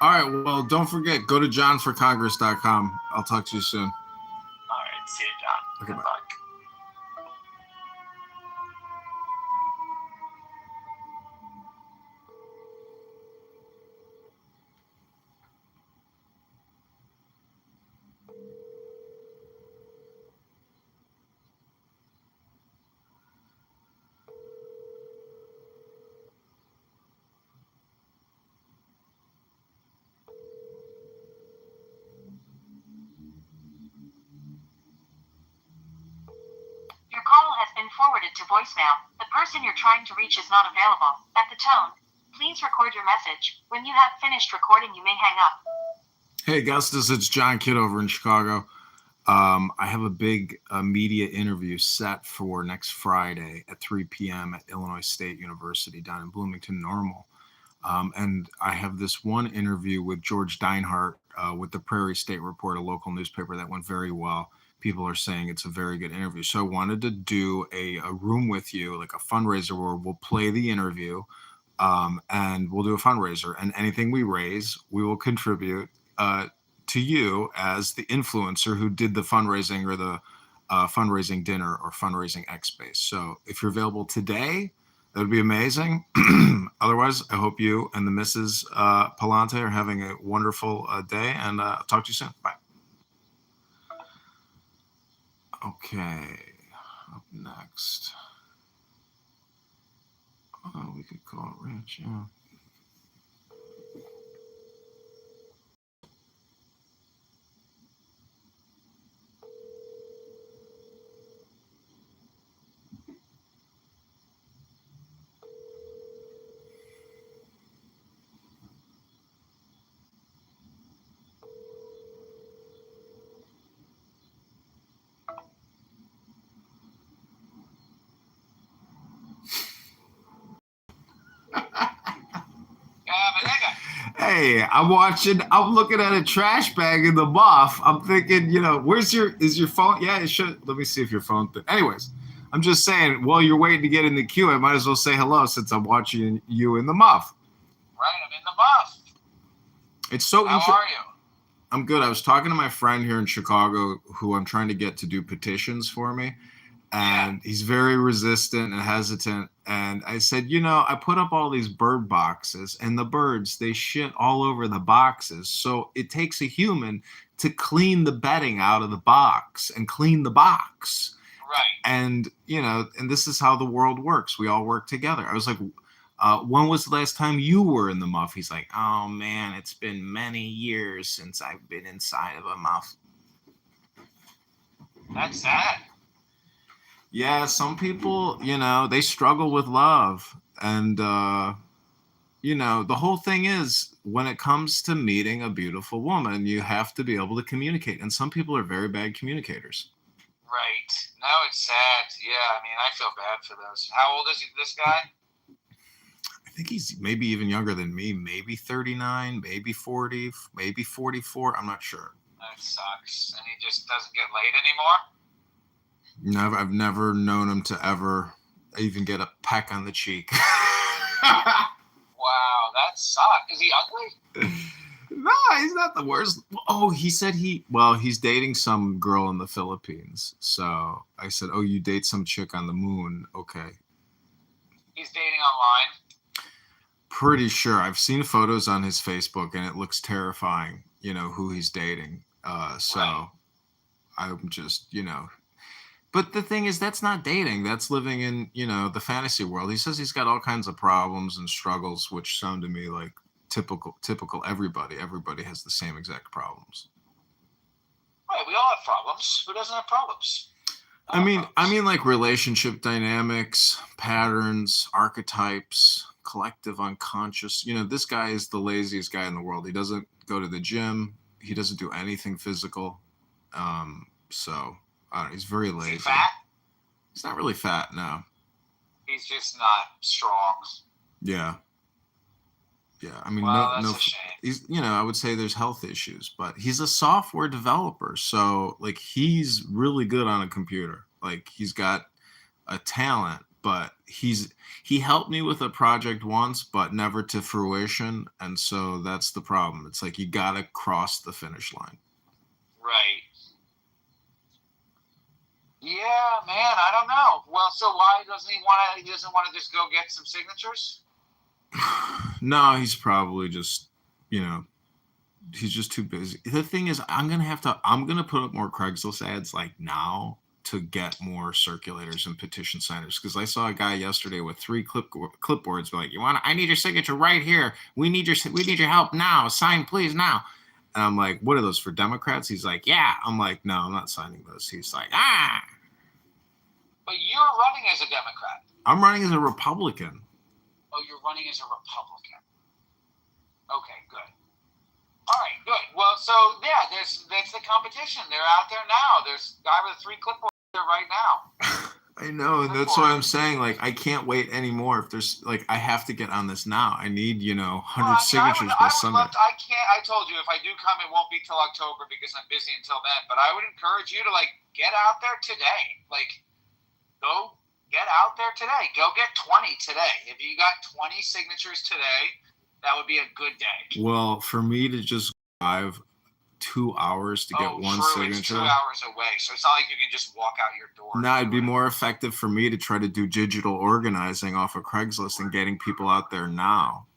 right. Well, don't forget, go to johnforcongress.com. I'll talk to you soon. All right. See you, John. Okay, Good bye. luck. Your call has been forwarded to voicemail. The person you're trying to reach is not available. At the tone, please record your message. When you have finished recording, you may hang up. Hey, Augustus, it's John Kitover in Chicago. I have a big media interview set for next Friday at 3 p.m. at Illinois State University down in Bloomington Normal. And I have this one interview with George Deinhardt with the Prairie State Report, a local newspaper, that went very well. People are saying it's a very good interview. So I wanted to do a room with you, like a fundraiser where we'll play the interview and we'll do a fundraiser. And anything we raise, we will contribute to you as the influencer who did the fundraising or the fundraising dinner or fundraising X Space. So if you're available today, that would be amazing. Otherwise, I hope you and the Mrs. Palante are having a wonderful day, and I'll talk to you soon. Bye. Okay, up next. Oh, we could call it Rich, yeah. Hey, I'm looking at a trash bag in the muff. I'm thinking, is your phone? Yeah, it should. Let me see if your phone. Anyways, I'm just saying, while you're waiting to get in the queue, I might as well say hello since I'm watching you in the muff. Right, I'm in the muff. It's so How are you? I'm good. I was talking to my friend here in Chicago who I'm trying to get to do petitions for me. And he's very resistant and hesitant. And I said, I put up all these bird boxes and the birds, they shit all over the boxes. So it takes a human to clean the bedding out of the box and clean the box. Right. And, and this is how the world works. We all work together. I was like, when was the last time you were in the muff? He's like, oh man, it's been many years since I've been inside of a muff. That's sad. Yeah, some people, they struggle with love. And, the whole thing is when it comes to meeting a beautiful woman, you have to be able to communicate. And some people are very bad communicators. Right. No, it's sad. Yeah, I mean, I feel bad for those. How old is this guy? I think he's maybe even younger than me, maybe 39, maybe 40, maybe 44. I'm not sure. That sucks. And he just doesn't get laid anymore? I've never known him to ever even get a peck on the cheek. Wow, that sucks. Is he ugly? No, he's not the worst. Oh, he said he's dating some girl in the Philippines. So I said, oh, you date some chick on the moon. Okay. He's dating online? Pretty sure. I've seen photos on his Facebook and it looks terrifying, who he's dating. Right. I'm just, But the thing is, that's not dating. That's living in, the fantasy world. He says he's got all kinds of problems and struggles, which sound to me like typical everybody. Everybody has the same exact problems. Right, we all have problems. Who doesn't have problems? I mean like relationship dynamics, patterns, archetypes, collective unconscious. This guy is the laziest guy in the world. He doesn't go to the gym. He doesn't do anything physical. So I don't know, he's very lazy. Is he fat? He's not really fat, no. He's just not strong. Yeah. Yeah, I mean, well, no. That's a shame. He's, I would say there's health issues, but he's a software developer, so like he's really good on a computer. Like he's got a talent, but he helped me with a project once, but never to fruition, and so that's the problem. It's like you gotta cross the finish line. Right. Yeah, man, I don't know. Well, so why doesn't he want to? He doesn't want to just go get some signatures? No, he's probably just, he's just too busy. The thing is, I'm gonna put up more Craigslist ads like now to get more circulators and petition signers. Because I saw a guy yesterday with 3 clipboards, like, I need your signature right here. We need your help now. Sign, please, now. And I'm like, what are those for Democrats? He's like, yeah. I'm like, no, I'm not signing those. He's like, ah. But you're running as a Democrat. I'm running as a Republican. Oh, you're running as a Republican. Okay, good. All right, good. Well, so yeah, that's the competition. They're out there now. There's a guy with 3 clipboards there right now. I know, and that's why I'm saying, like, I can't wait anymore. If there's, like, I have to get on this now. I need, 100 signatures by Sunday. I told you, if I do come, it won't be till October because I'm busy until then. But I would encourage you to, like, get out there today. Like, go get out there today. Go get 20 today. If you got 20 signatures today, that would be a good day. Well, for me to just drive 2 hours to get one signature. It's 2 hours away, so it's not like you can just walk out your door. No, it'd be more effective for me to try to do digital organizing off of Craigslist and getting people out there now.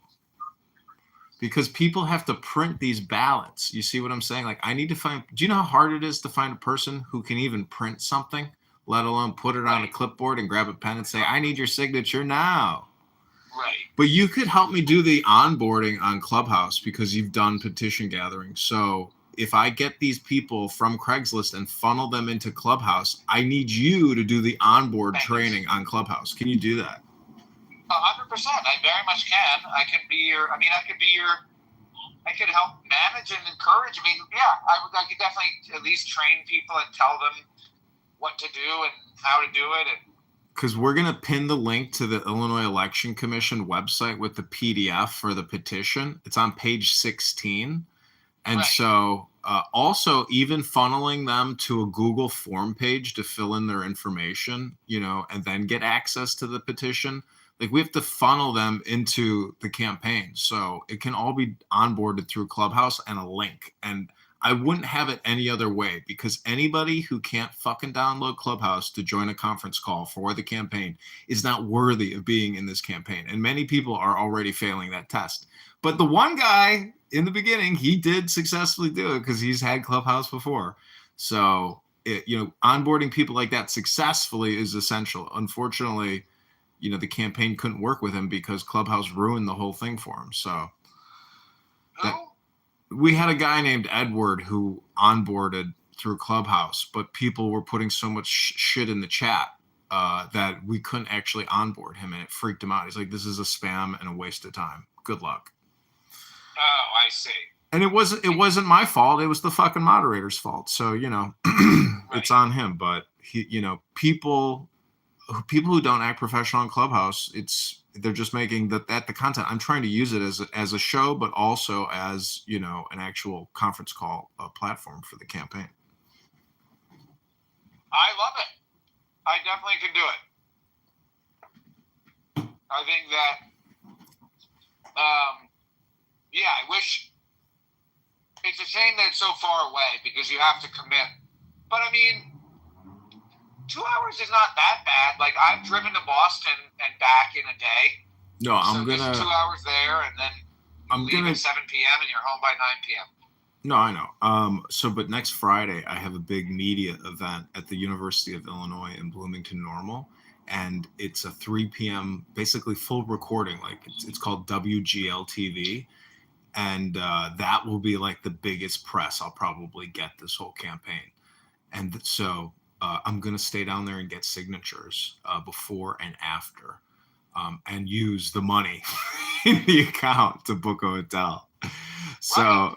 Because people have to print these ballots. You see what I'm saying? Like, I need to find. Do you know how hard it is to find a person who can even print something, let alone put it on a clipboard and grab a pen and say, I need your signature now. Right. But you could help me do the onboarding on Clubhouse because you've done petition gathering. So if I get these people from Craigslist and funnel them into Clubhouse, I need you to do the onboard training on Clubhouse. Can you do that? 100%. I very much can. I could help manage and encourage. I mean, yeah, I could definitely at least train people and tell them what to do and how to do it. Because we're going to pin the link to the Illinois Election Commission website with the PDF for the petition. It's on page 16. And right. So also even funneling them to a Google form page to fill in their information, and then get access to the petition. Like, we have to funnel them into the campaign. So it can all be onboarded through Clubhouse and a link. And I wouldn't have it any other way, because anybody who can't fucking download Clubhouse to join a conference call for the campaign is not worthy of being in this campaign. And many people are already failing that test. But the one guy in the beginning, he did successfully do it because he's had Clubhouse before. So, onboarding people like that successfully is essential. Unfortunately, the campaign couldn't work with him because Clubhouse ruined the whole thing for him. So we had a guy named Edward who onboarded through Clubhouse, but people were putting so much shit in the chat that we couldn't actually onboard him, and it freaked him out. He's like, this is a spam and a waste of time. Good luck. Oh, I see. And it wasn't my fault. It was the fucking moderator's fault. So, it's on him. But people who don't act professional on Clubhouse, they're just making the content. I'm trying to use it as a show, but also as, an actual conference call platform for the campaign. I love it. I definitely can do it. I think that, I wish. It's a shame that it's so far away because you have to commit. But I mean, 2 hours is not that bad. Like, I've driven to Boston and back in a day. No, I'm just 2 hours there, and then leave at 7 p.m. and you're home by 9 p.m. No, I know. But next Friday, I have a big media event at the University of Illinois in Bloomington Normal, and it's a 3 p.m. basically full recording. Like, it's called WGL TV, and that will be like the biggest press I'll probably get this whole campaign. And so I'm going to stay down there and get signatures before and after, and use the money in the account to book a hotel. So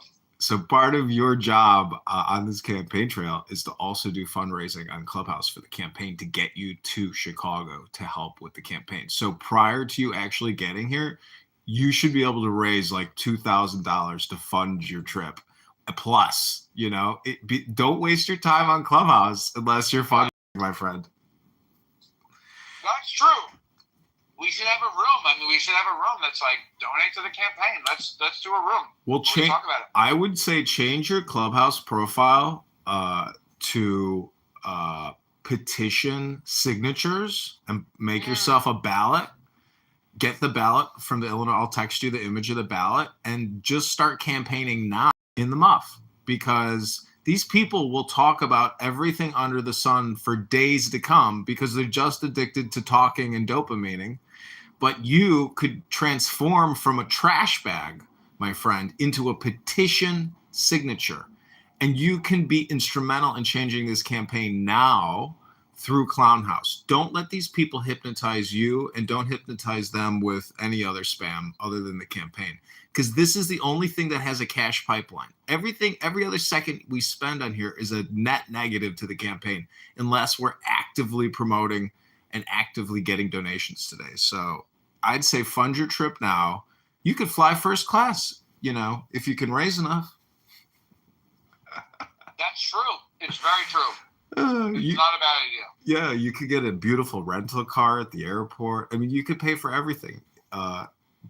part of your job on this campaign trail is to also do fundraising on Clubhouse for the campaign to get you to Chicago to help with the campaign. So prior to you actually getting here, you should be able to raise like $2,000 to fund your trip. Plus, don't waste your time on Clubhouse unless you're fundraising, my friend. That's true. We should have a room. I mean, we should have a room that's like, donate to the campaign. Let's do a room. We'll talk about it. I would say change your Clubhouse profile to petition signatures and make yourself a ballot. Get the ballot from the Illinois. I'll text you the image of the ballot and just start campaigning now in the muff, because these people will talk about everything under the sun for days to come because they're just addicted to talking and dopamining. But you could transform from a trash bag, my friend, into a petition signature. And you can be instrumental in changing this campaign now through Clown House. Don't let these people hypnotize you, and don't hypnotize them with any other spam other than the campaign. Because this is the only thing that has a cash pipeline. Every other second we spend on here is a net negative to the campaign, unless we're actively promoting and actively getting donations today. So I'd say fund your trip now. You could fly first class, if you can raise enough. That's true. It's very true. It's not a bad idea. Yeah, you could get a beautiful rental car at the airport. I mean, you could pay for everything.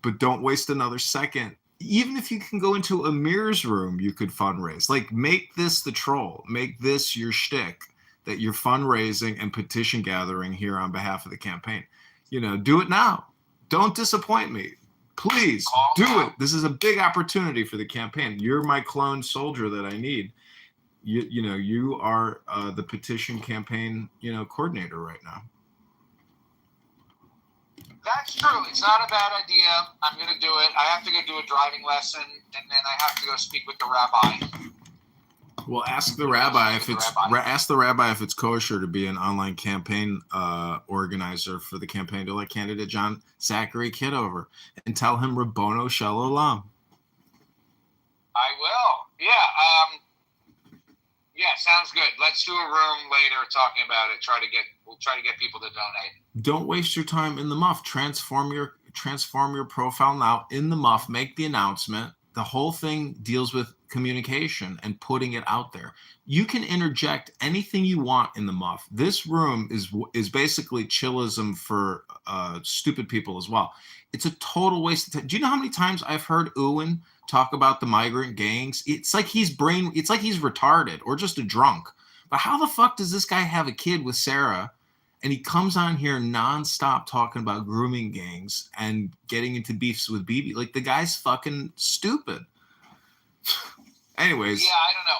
But don't waste another second. Even if you can go into Amir's room, you could fundraise. Like, make this the troll. Make this your shtick, that you're fundraising and petition gathering here on behalf of the campaign. Do it now. Don't disappoint me. Please do it. This is a big opportunity for the campaign. You're my clone soldier that I need. You are the petition campaign, coordinator right now. That's true. It's not a bad idea. I'm going to do it. I have to go do a driving lesson, and then I have to go speak with the rabbi. Well, ask the rabbi if it's kosher to be an online campaign organizer for the campaign to elect candidate John Zachary Kitover, and tell him Rabbono Shel Olam. I will. Yeah, sounds good. Let's do a room later talking about it. We'll try to get people to donate. Don't waste your time in the muff. Transform your profile now in the muff. Make the announcement. The whole thing deals with communication and putting it out there. You can interject anything you want in the muff. This room is basically chillism for stupid people as well. It's a total waste of time. Do you know how many times I've heard Ewan talk about the migrant gangs. It's like he's retarded or just a drunk. But how the fuck does this guy have a kid with Sarah, and he comes on here nonstop talking about grooming gangs and getting into beefs with BB? Like, the guy's fucking stupid. Anyways. Yeah, I don't know.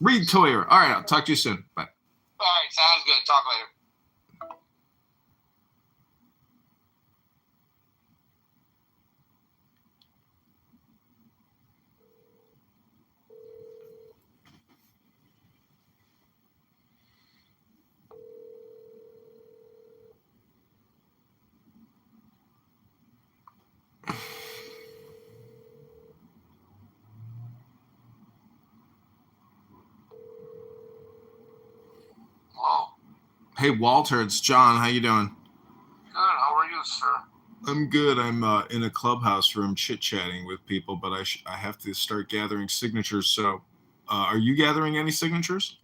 Read Toyer. All right, I'll talk to you soon. Bye. All right, sounds good. Talk later. Hello. Hey, Walter, it's John. How you doing? Good. How are you, sir? I'm good. I'm in a clubhouse room chit-chatting with people, but I have to start gathering signatures. So, are you gathering any signatures?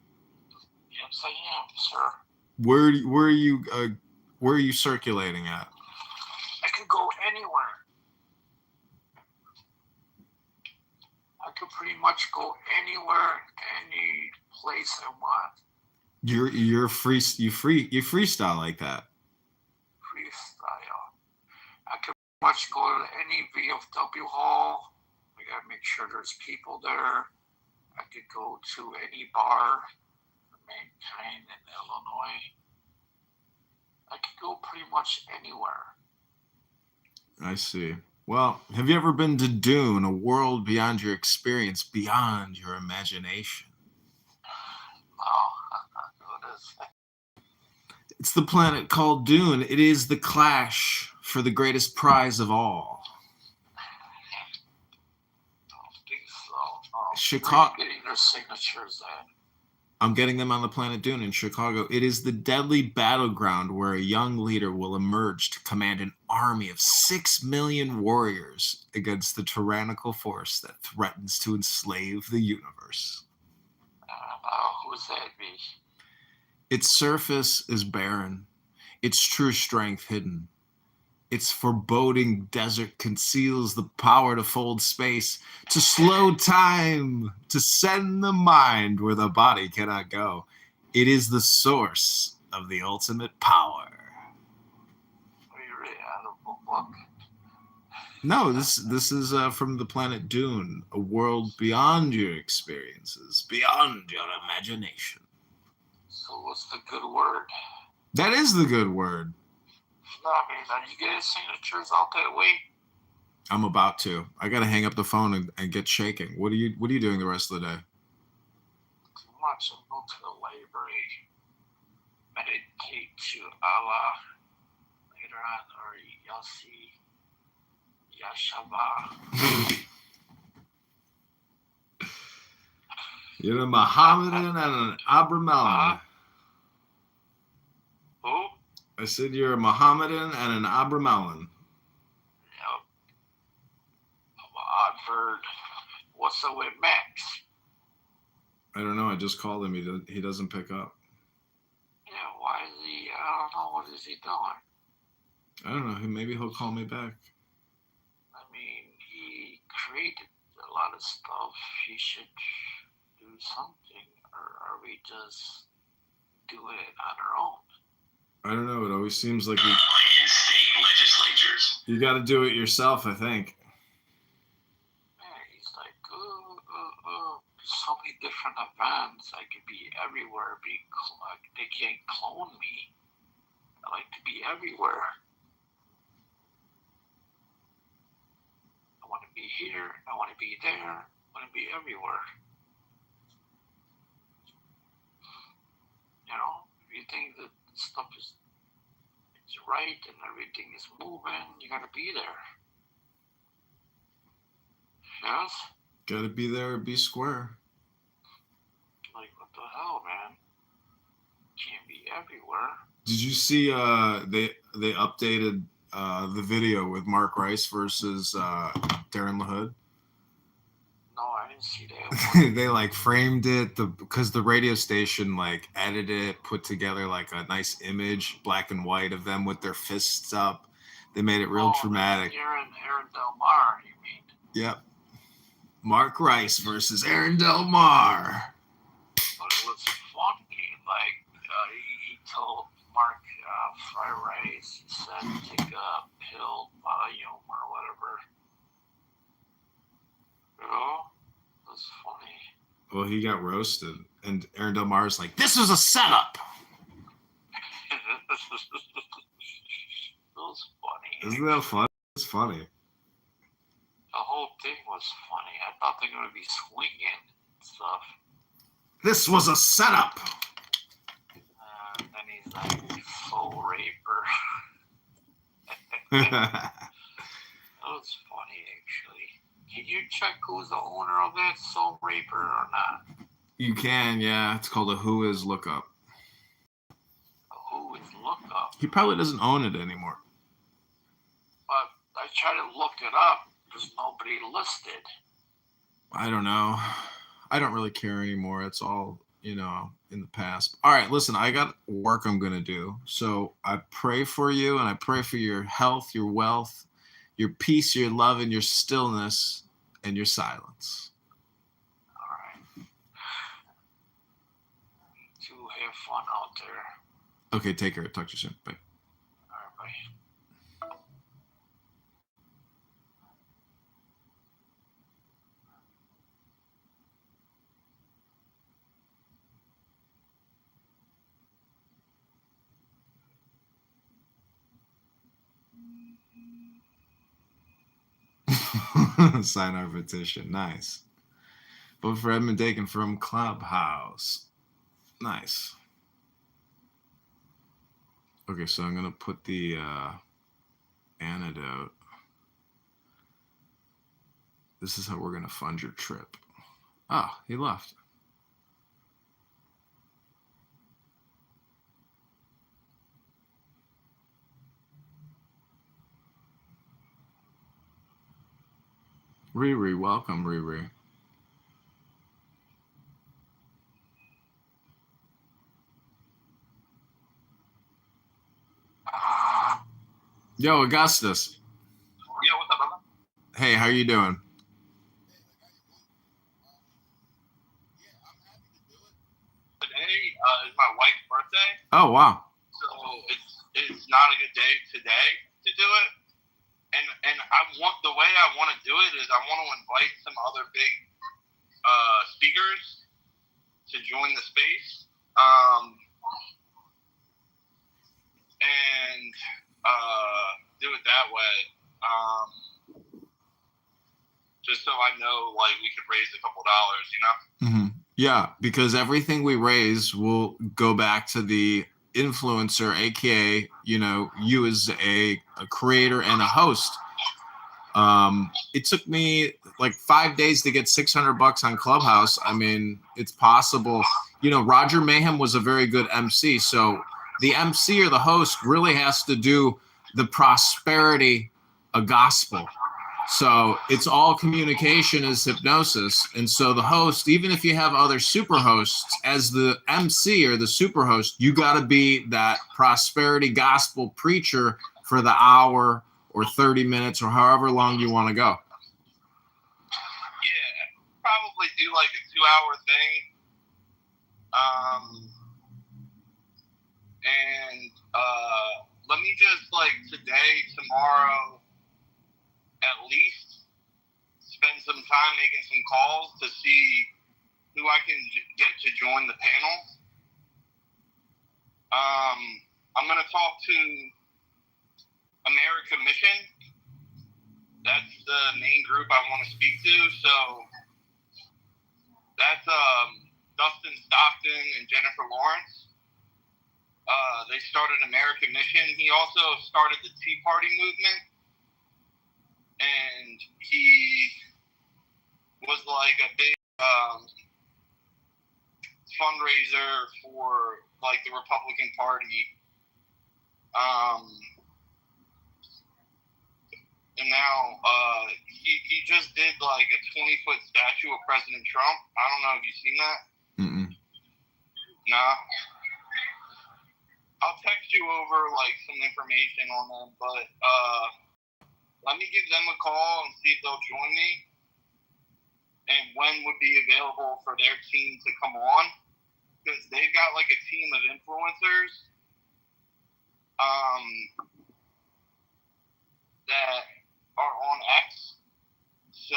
Yes, I am, sir. Where are you circulating at? I could go anywhere. I could pretty much go anywhere, any place I want. You freestyle like that. Freestyle. I could pretty much go to any VFW hall. I gotta make sure there's people there. I could go to any bar, Mankind in Illinois. I could go pretty much anywhere. I see. Well, have you ever been to Dune, a world beyond your experience, beyond your imagination? What is that? It's the planet called Dune. It is the clash for the greatest prize of all. I don't think so. Chicago. Where are you getting their signatures at? I'm getting them on the planet Dune in Chicago. It is the deadly battleground where a young leader will emerge to command an army of 6 million warriors against the tyrannical force that threatens to enslave the universe. Who's that be? Its surface is barren, its true strength hidden. Its foreboding desert conceals the power to fold space, to slow time, to send the mind where the body cannot go. It is the source of the ultimate power. Are you ready out of a book? No, this is from the planet Dune, a world beyond your experiences, beyond your imagination. So what's the good word? That is the good word. No, I mean, are you getting signatures out that way? I'm about to. I gotta hang up the phone and get shaking. What are you doing the rest of the day? Too much. I'll go to the library. Meditate to Allah. Later on, or Yasi. Yashaba. You're a Mohammedan and an Abramelin. Who? I said you're a Mohammedan and an Abramelin. Yep. I've heard. What's up with Max? I don't know. I just called him. He doesn't pick up. Yeah, why is he? I don't know. What is he doing? I don't know. Maybe he'll call me back. I mean, he created a lot of stuff. He should do something, or are we just doing it on our own? I don't know. It always seems like in state legislatures. you got to do it yourself, I think. Man, he's like, so many different events. I could be everywhere. They can't clone me. I like to be everywhere. I want to be here. I want to be there. I want to be everywhere. You know, if you think that stuff is right and everything is moving, you gotta be there. Yes? Gotta be there or be square. Like, what the hell, man? Can't be everywhere. Did you see they updated the video with Mark Rice versus Darren LaHood? No, I didn't see that. They like framed it because the radio station like edited it, put together like a nice image, black and white of them with their fists up. They made it real dramatic. Aaron Del Mar, you mean? Yep. Mark Rice versus Aaron Del Mar. But it was funny. Like he told Mark Fry Rice, he said take a pill volume or whatever. You know, it was funny. Well, he got roasted, and Aaron Del Mar's like, "This was a setup." It was funny. Isn't that fun? It's funny. The whole thing was funny. I thought they were gonna be swinging and stuff. This was a setup. And then he's like, "Soul raper." It That was funny, actually. Can you check who's the owner of that Soul Raper or not? You can, yeah. It's called a Who Is Lookup. Who is Lookup? He probably doesn't own it anymore. But I tried to look it up. There's nobody listed. I don't know. I don't really care anymore. It's all, in the past. All right, listen, I got work I'm going to do. So I pray for you, and I pray for your health, your wealth, your peace, your love, and your stillness, and your silence. All right. To have fun out there. Okay, take care. Talk to you soon. Bye. All right, bye. Sign our petition. Nice. Vote for Edmund Dakin from Clubhouse. Nice. Okay, so I'm going to put the antidote. This is how we're going to fund your trip. Ah, he left. Riri, welcome, Riri. Yo, Augustus. Yeah, what's up, brother? Hey, how you doing? Today is my wife's birthday, Oh, wow. so it's not a good day today to do it. And the way I want to do it is I want to invite some other big speakers to join the space, and do it that way. Just so I know, like, we could raise a couple dollars, Mm-hmm. Yeah, because everything we raise will go back to the influencer, aka, you as a creator and a host. It took me like 5 days to get $600 on Clubhouse. I mean, it's possible. Roger Mayhem was a very good MC. So the MC or the host really has to do the prosperity gospel. So it's all communication is hypnosis. And so the host, even if you have other super hosts, as the MC or the super host, you got to be that prosperity gospel preacher for the hour or 30 minutes or however long you want to go. Yeah, probably do like a 2-hour thing. And let me just, like, today, tomorrow, at least spend some time making some calls to see who I can get to join the panel. I'm going to talk to America Mission. That's the main group I want to speak to. So that's Dustin Stockton and Jennifer Lawrence. They started American Mission. He also started the Tea Party movement. And he was like a big fundraiser for like the Republican Party. And now he just did like a 20-foot statue of President Trump. I don't know if you've seen that. Mm-mm. Nah. I'll text you over like some information on them, but let me give them a call and see if they'll join me. and when would be available for their team to come on, because they've got like a team of influencers that are on X. So,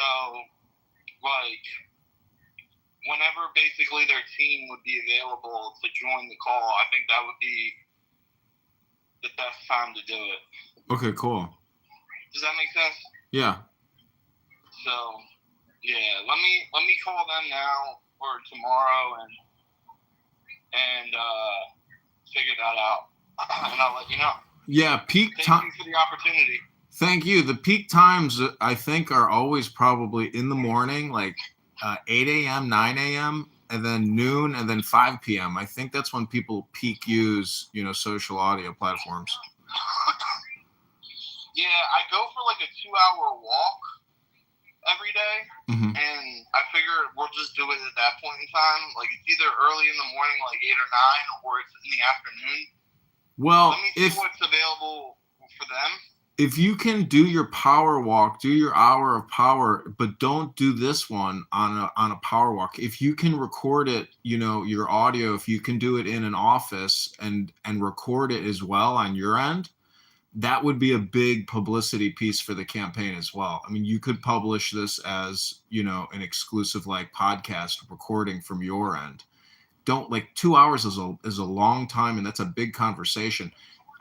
like, whenever basically their team would be available to join the call, I think that would be the best time to do it. Okay, cool. Does that make sense? Yeah. So, yeah, let me call them now or tomorrow and figure that out, and I'll let you know. Yeah, peak time. Thank you for the opportunity. Thank you. The peak times, I think, are always probably in the morning, like 8 a.m., 9 a.m., and then noon, and then 5 p.m. I think that's when people peak use, social audio platforms. Yeah, I go for like a 2-hour walk every day, and I figure we'll just do it at that point in time. Like, it's either early in the morning, like 8 or 9, or it's in the afternoon. Well, let me see what's available for them. If you can do your power walk, do your hour of power, but don't do this one on a power walk. If you can record it, your audio, if you can do it in an office and record it as well on your end, that would be a big publicity piece for the campaign as well. I mean, you could publish this as, an exclusive like podcast recording from your end. Don't 2 hours is a long time, and that's a big conversation.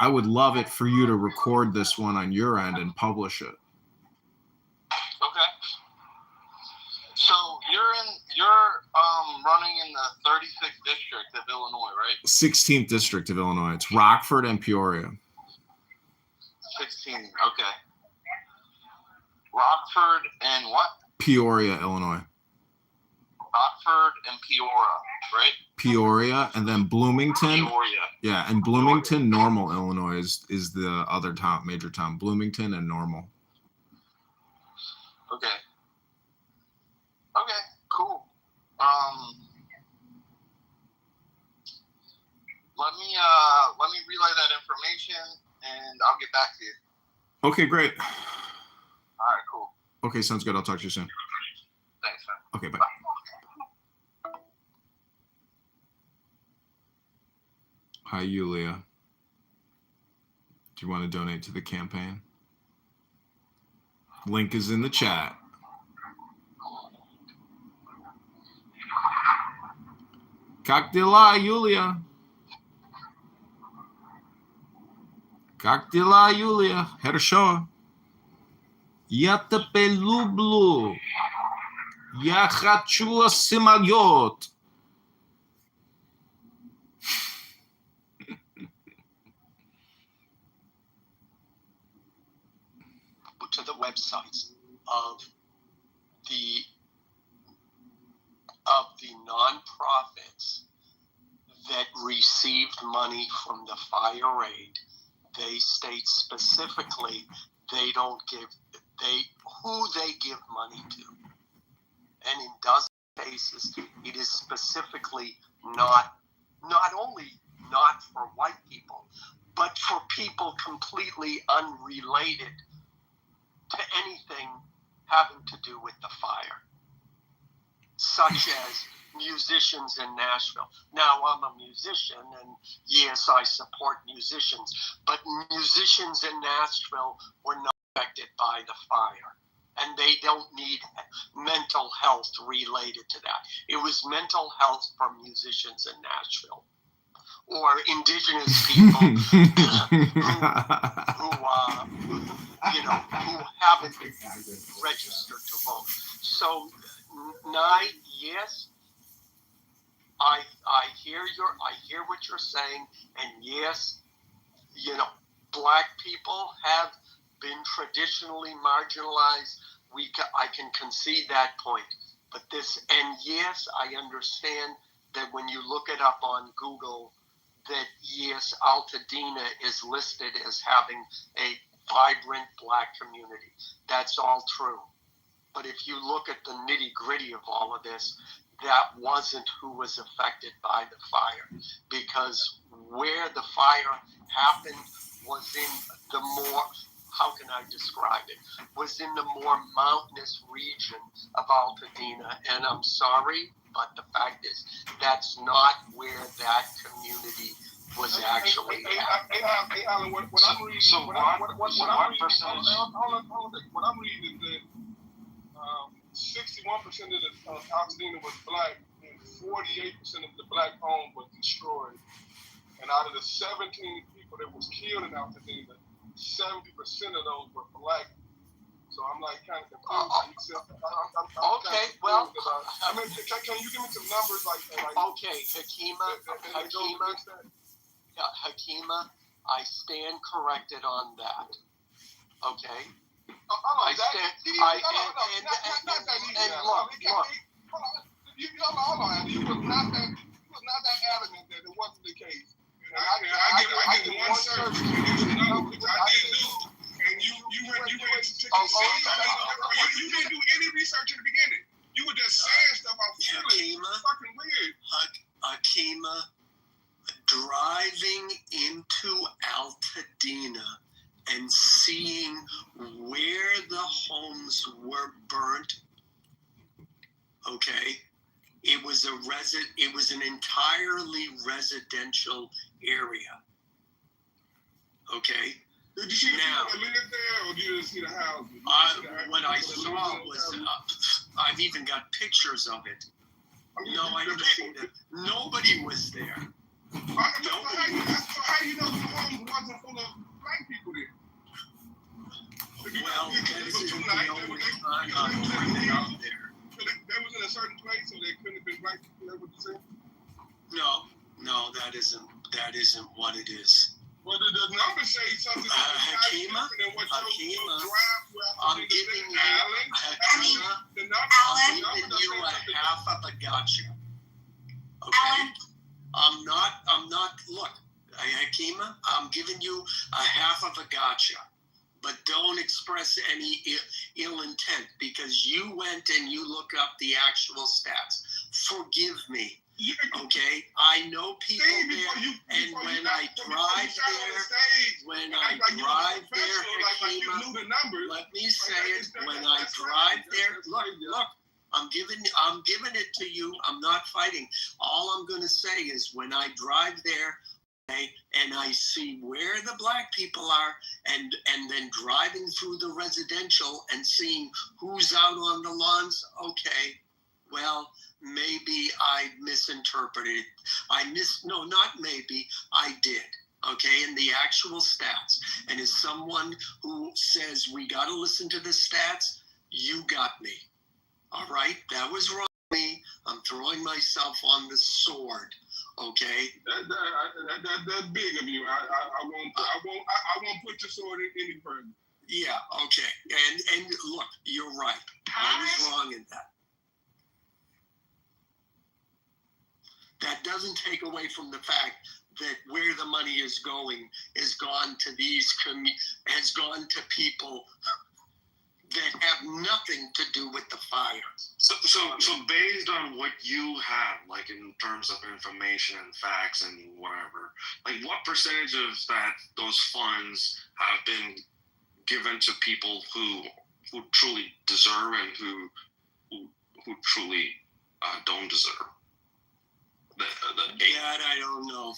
I would love it for you to record this one on your end and publish it. Okay. So you're running in the 36th district of Illinois, right? 16th district of Illinois. It's Rockford and Peoria. 16. Okay. Rockford and what? Peoria, Illinois. Rockford and Peoria, right? Peoria, and then Bloomington. Peoria. Yeah, and Bloomington, Normal, Illinois is the other town, major town. Bloomington and Normal. Okay. Okay, cool. Let me relay that information, and I'll get back to you. Okay, great. All right, cool. Okay, sounds good. I'll talk to you soon. Thanks, man. Okay, bye. Hi, Yulia. Do you want to donate to the campaign? Link is in the chat. Как дела, Юлия? Как дела, Юлия? Хорошо. Я тебя люблю. Я хочу самолет. To the websites of the nonprofits that received money from the fire aid. They state specifically who they give money to, and in dozen cases it is specifically not only not for white people, but for people completely unrelated to anything having to do with the fire, such as musicians in Nashville. Now, I'm a musician, and yes, I support musicians, but musicians in Nashville were not affected by the fire, and they don't need mental health related to that. It was mental health for musicians in Nashville, or indigenous people who haven't registered to vote. So, yes, I hear what you're saying, and yes, black people have been traditionally marginalized. I can concede that point, but yes, I understand that when you look it up on Google, that yes, Altadena is listed as having a vibrant black community. That's all true. But if you look at the nitty-gritty of all of this, that wasn't who was affected by the fire, because where the fire happened was in the more how can I describe it, was in the more mountainous region of Altadena. And I'm sorry, but the fact is, that's not where that community was actually at. Hey, Alan, what I'm reading, So what what I'm reading, percentage? hold on, what I'm reading is that 61% of Altadena was black, and 48% of the black home was destroyed. And out of the 17 people that was killed in Altadena, 70% of those were black. So I'm like kind of confused. Okay, well, I mean, can you give me some numbers like okay, Hakima, I stand corrected on that. Okay. I stand. And look. Hold on. You was not that adamant that it wasn't the case. I give one service. I didn't do. And you went to you didn't do any research in the beginning. You were just saying stuff out feeling. It's fucking weird. Hakima, driving into Altadena and seeing where the homes were burnt. Okay, it was an entirely residential area. Okay. Did you see people that lived there, or did you just see the houses? What I saw was, I've even got pictures of it. No, I didn't see that. Nobody was there. So how do you know the homes wasn't full of black people there? Well, that isn't the only time I've been out there. That was in a certain place, so there couldn't have been black people there, what you saying? No, that isn't what it is. Well, the numbers say something Hakima, I'm giving you a half of a gotcha. Okay? I'm not, look, Hakima, I'm giving you a half of a gotcha. But don't express any ill intent, because you went and you look up the actual stats. Forgive me. Okay, I know people there, and when I drive there, Hakima, let me say it. When I drive there, look, I'm giving it to you. I'm not fighting. All I'm going to say is when I drive there, okay, and I see where the black people are, and then driving through the residential and seeing who's out on the lawns, okay, well, maybe I misinterpreted. I did. Okay, in the actual stats. And as someone who says we got to listen to the stats, you got me. All right, that was wrong. I'm throwing myself on the sword. Okay. That's big of you. I won't put the sword in any further. Yeah. Okay. And look, you're right. I was wrong in that. That doesn't take away from the fact that where the money is going has gone to has gone to people that have nothing to do with the fire. So based on what you have, like in terms of information and facts and whatever, like what percentage of those funds have been given to people who truly deserve and who truly don't deserve? That I don't know.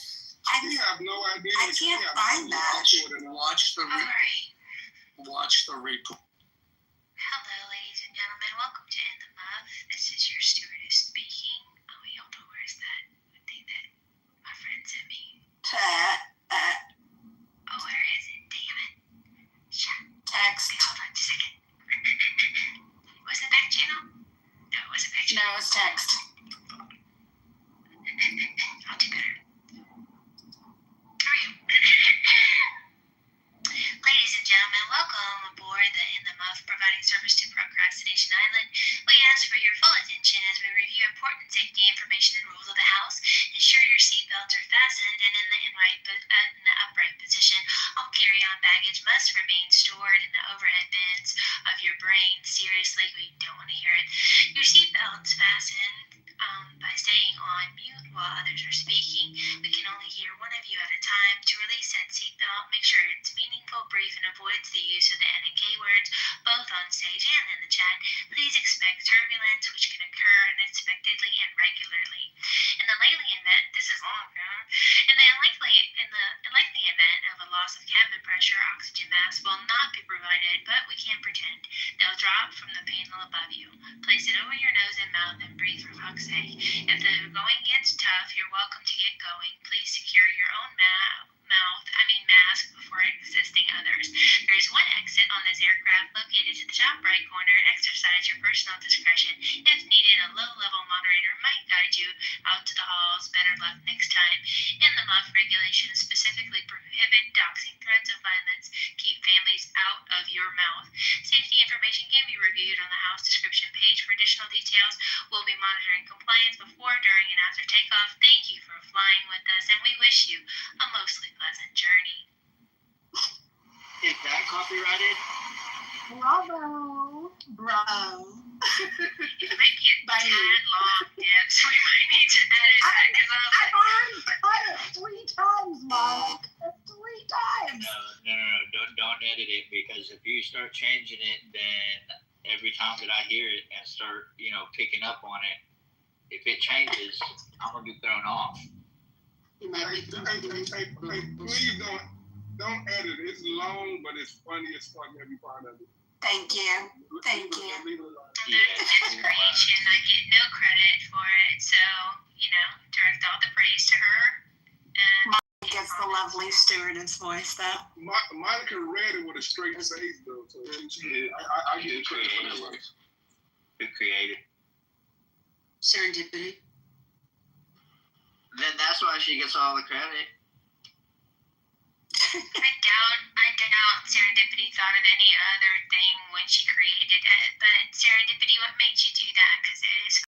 We have no idea. I can't find that. Watch the report. Hello, ladies and gentlemen. Welcome to In the Muff. This is your stewardess speaking. Oh, y'all know where's that thing that my friend sent me? Oh, where is it? Damn it. Shut. Text. Okay, hold on just a second. Was it back channel? No, it wasn't back channel. No, it's text. I'll do better. Here we go. Ladies and gentlemen, welcome aboard the In the Muff, providing service to Procrastination Island. We ask for your full attention as we review important safety information and rules of the house. Ensure your seatbelts are fastened and in the upright position. All carry-on baggage must remain stored in the overhead bins of your brain. Seriously, we don't want to hear it. Your seatbelts fastened by staying on mute while others are speaking. We can only hear one of you at a time. To release that seatbelt, make sure it's meaningful simple, brief, and avoids the use of the N and K words, both on stage and in the chat. Please expect turbulence, which can occur unexpectedly and regularly. In the likely event, this is long, huh? In the likely event of a loss of cabin pressure, oxygen masks will not be provided, but we can pretend. They'll drop from the panel above you. Place it over your nose and mouth and breathe for fuck's sake. If the going gets tough, you're welcome to get going. Please secure your own mask before assisting others. There is one exit on this aircraft located to the top right corner. Exercise your personal discretion. If needed, a low-level moderator might guide you out to the halls. Better luck next time. In the MUF regulations specifically prohibit doxing, threats of violence. Keep families out of your mouth. Safety information can be reviewed on the house description page for additional details. We'll be monitoring compliance before, during, and after takeoff. Thank you for flying with us, and we wish you a mostly pleasant journey. Is that copyrighted? Bravo. It might be a tad long, Deb, so we might need to edit that. I've already cut it 3 times, Mike. 3 times. No, don't edit it, because if you start changing it, then every time that I hear it and start, picking up on it, if it changes, I'm gonna be thrown off. Hey, please don't edit it. It's long, but it's funny as fuck every part of it. Thank you. Under this creation, I get no credit for it, so, direct all the praise to her. And Monica gets the lovely stewardess voice, though. Monica read it with a straight face, though, so I get credit for that one. Who created? Serendipity. Then that's why she gets all the credit. I doubt Serendipity thought of any other thing when she created it, but Serendipity, what made you do that? Because it is.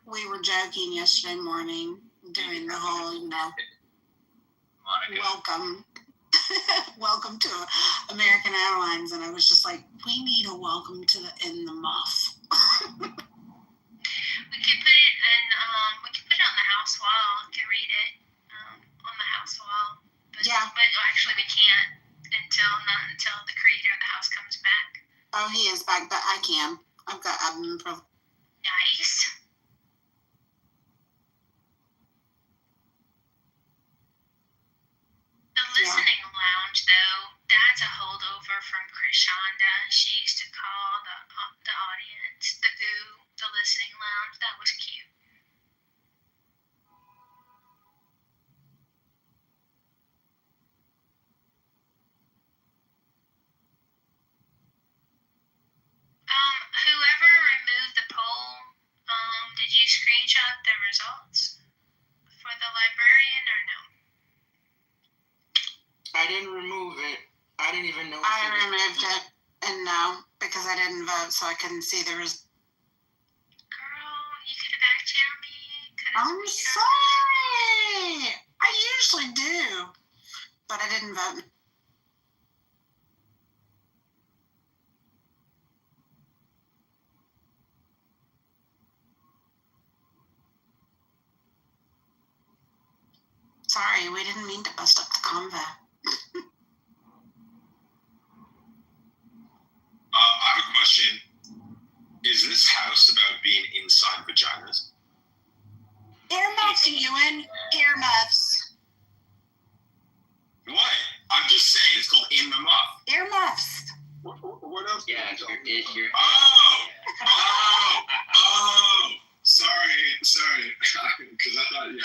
We were joking yesterday morning doing the whole, welcome. Welcome to American Airlines, and I was just like, we need a welcome to in the muff. We could put it on the house wall. You could read it on the house wall. But actually we can't until the creator of the house comes back. Oh, he is back, but I can. I've got admin pro. Nice. The listening lounge, though, that's a holdover from Krishanda. She used to call the audience the goo, the listening lounge. That was cute. Whoever removed the poll, did you screenshot the results for the librarian or no? I didn't remove it. I didn't even know. I removed it, and no, because I didn't vote, so I couldn't see there was. Girl, you could have back channeled me. I'm sorry. I usually do, but I didn't vote. Sorry, we didn't mean to bust up the convo. I have a question. Is this house about being inside vaginas? Earmuffs, Ewan. Earmuffs. What? I'm just saying, it's called In the Muff. Earmuffs. What else? Yeah, you're Sorry. Because I thought, I don't know. I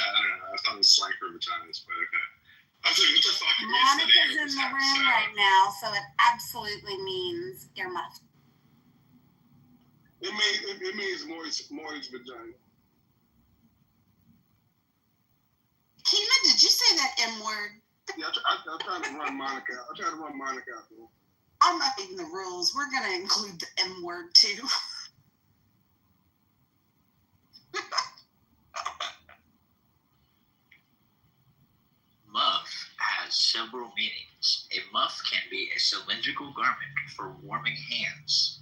thought it was slang for vaginas, but okay. I was like, what the fuck is the name Monica's of in this the house? room right now, so it absolutely means earmuffs. It means moist vagina. Kima, did you say that M word? Yeah, I'm trying to run Monica. I'm trying to run Monica out there. I'm not making the rules. We're going to include the M word too. Muff has several meanings. A muff can be a cylindrical garment for warming hands,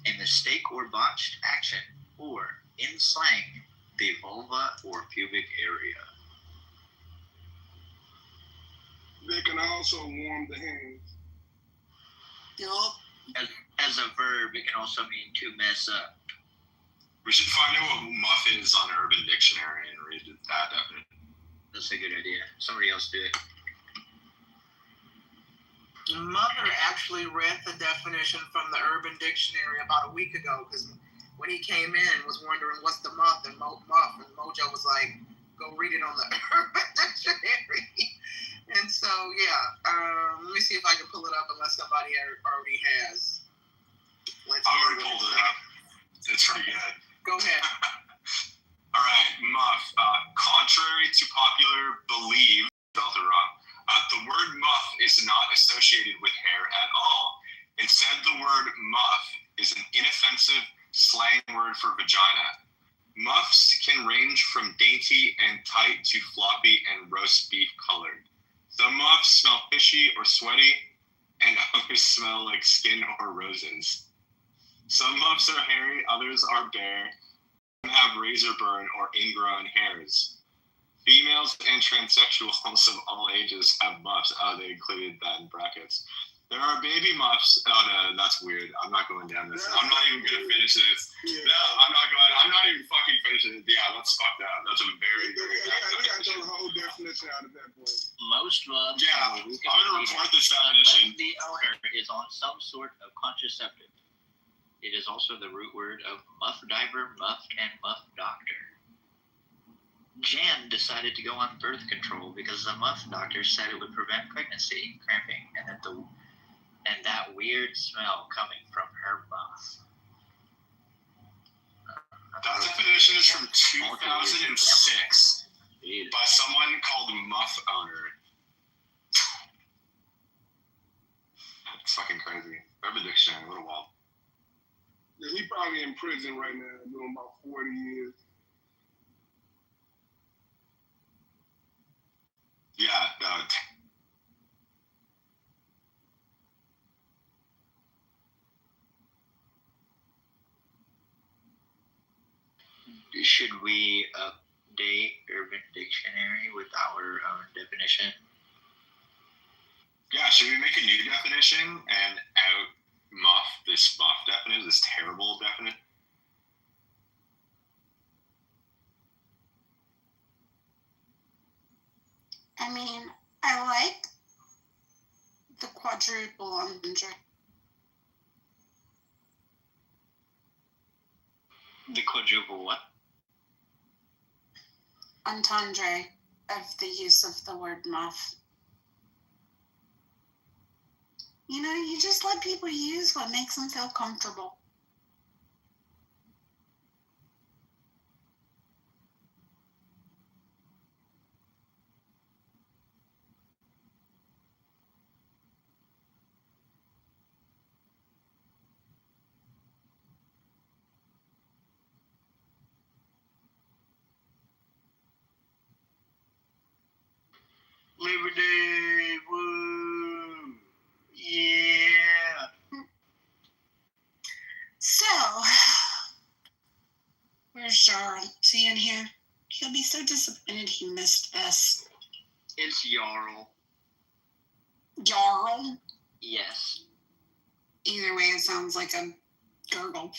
a mistake or botched action, or, in slang, the vulva or pubic area. They can also warm the hands. As a verb, it can also mean to mess up. We should find out what muff is on Urban Dictionary and read that definition. That's a good idea. Somebody else do it. Mother actually read the definition from the Urban Dictionary about a week ago because when he came in, was wondering what's the muff and muff, and Mojo was like, "Go read it on the Urban Dictionary." And so, yeah, let me see if I can pull it up unless somebody already has. I already pulled it up. It's pretty good. Go ahead. All right, muff. Contrary to popular belief, spelled it wrong. The word muff is not associated with hair at all. Instead, the word muff is an inoffensive slang word for vagina. Muffs can range from dainty and tight to floppy and roast beef colored. Some muffs smell fishy or sweaty, and others smell like skin or roses. Some muffs are hairy, others are bare, and have razor burn or ingrown hairs. Females and transsexuals of all ages have muffs. Oh, they included that in brackets. There are baby muffs. Oh, no, that's weird. I'm not going down this. I'm not even going to finish this. No, I'm not even fucking finishing it. Yeah, let's fuck that. That's a very, very We got to throw the whole definition out at that point. Most muffs. Yeah, I'm going to report this definition. The owner is on some sort of contraceptive. It is also the root word of muff diver, muff, and muff doctor. Jan decided to go on birth control because the muff doctor said it would prevent pregnancy, cramping, and that weird smell coming from her muff. That definition is from 2006 by someone called Muff Owner. That's fucking crazy. Urban Dictionary, what a wild. Yeah, he probably in prison right now, doing about 40 years. Yeah, no. Should we update Urban Dictionary with our own definition? Yeah, should we make a new definition and out muff this muff definition, this terrible definition? I mean, I like the quadruple entendre. The quadruple what? Entendre of the use of the word muff. You know, you just let people use what makes them feel comfortable. Liberty, woo, yeah. So, where's Jarl? Is he in here? He'll be so disappointed he missed this. It's Jarl. Jarl? Yes. Either way, it sounds like a gurgle.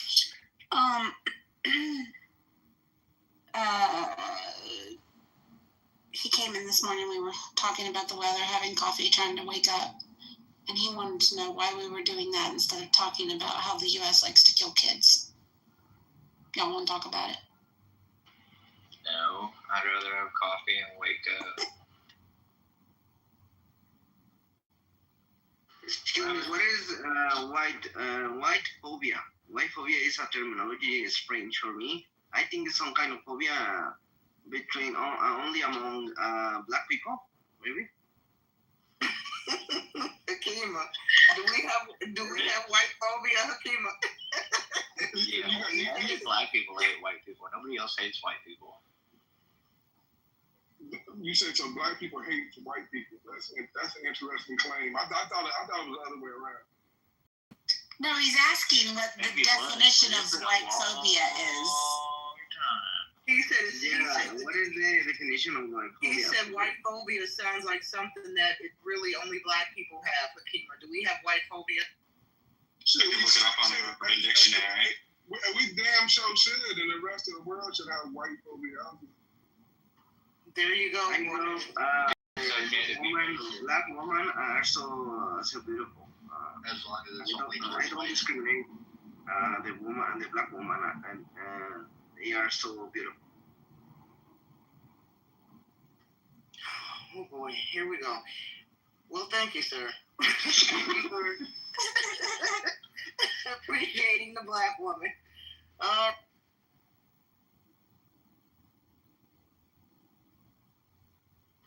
He came in this morning. We were talking about the weather, having coffee, trying to wake up. And he wanted to know why we were doing that instead of talking about how the U.S. likes to kill kids. Y'all want to talk about it? No, I'd rather have coffee and wake up. Excuse me, what is white phobia? White phobia is a terminology strange for me. I think it's some kind of phobia between only among black people, maybe. Hakima, do we have white phobia, Hakima? Yeah, only black people hate white people. Nobody else hates white people. You said so black people hate white people. That's an interesting claim. I thought it was the other way around. No, he's asking what the definition of white phobia is. He said it's what is the definition of white phobia? He said white phobia sounds like something that really only black people have. Hakima, do we have white phobia? Shit, You can look it up on the Urban Dictionary. We damn sure should, and the rest of the world should have white phobia. There you go. I know. Black women are so beautiful. As long as it's only I don't discriminate the woman and the black woman, and they are so beautiful. Oh boy, here we go. Well, thank you, sir. Appreciating the black woman.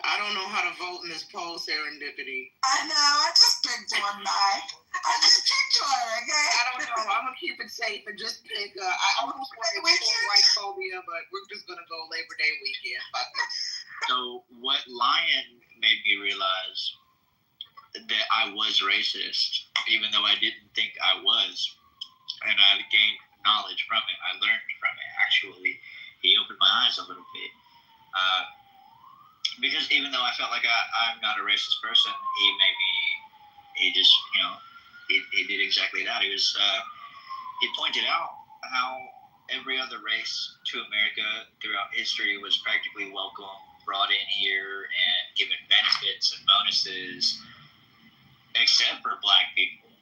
I don't know how to vote in this poll, Serendipity. I know, I just picked one night. I just picked one, okay? I don't know. I'm gonna keep it safe and just pick. I almost want to white phobia, but we're just gonna go Labor Day weekend. Fuck it. So what Lion made me realize that I was racist, even though I didn't think I was, and I gained knowledge from it. I learned from it. Actually, he opened my eyes a little bit. Because even though I felt like I'm not a racist person, he just, he did exactly that. He pointed out how every other race to America throughout history was practically welcome, brought in here, and given benefits and bonuses, except for black people.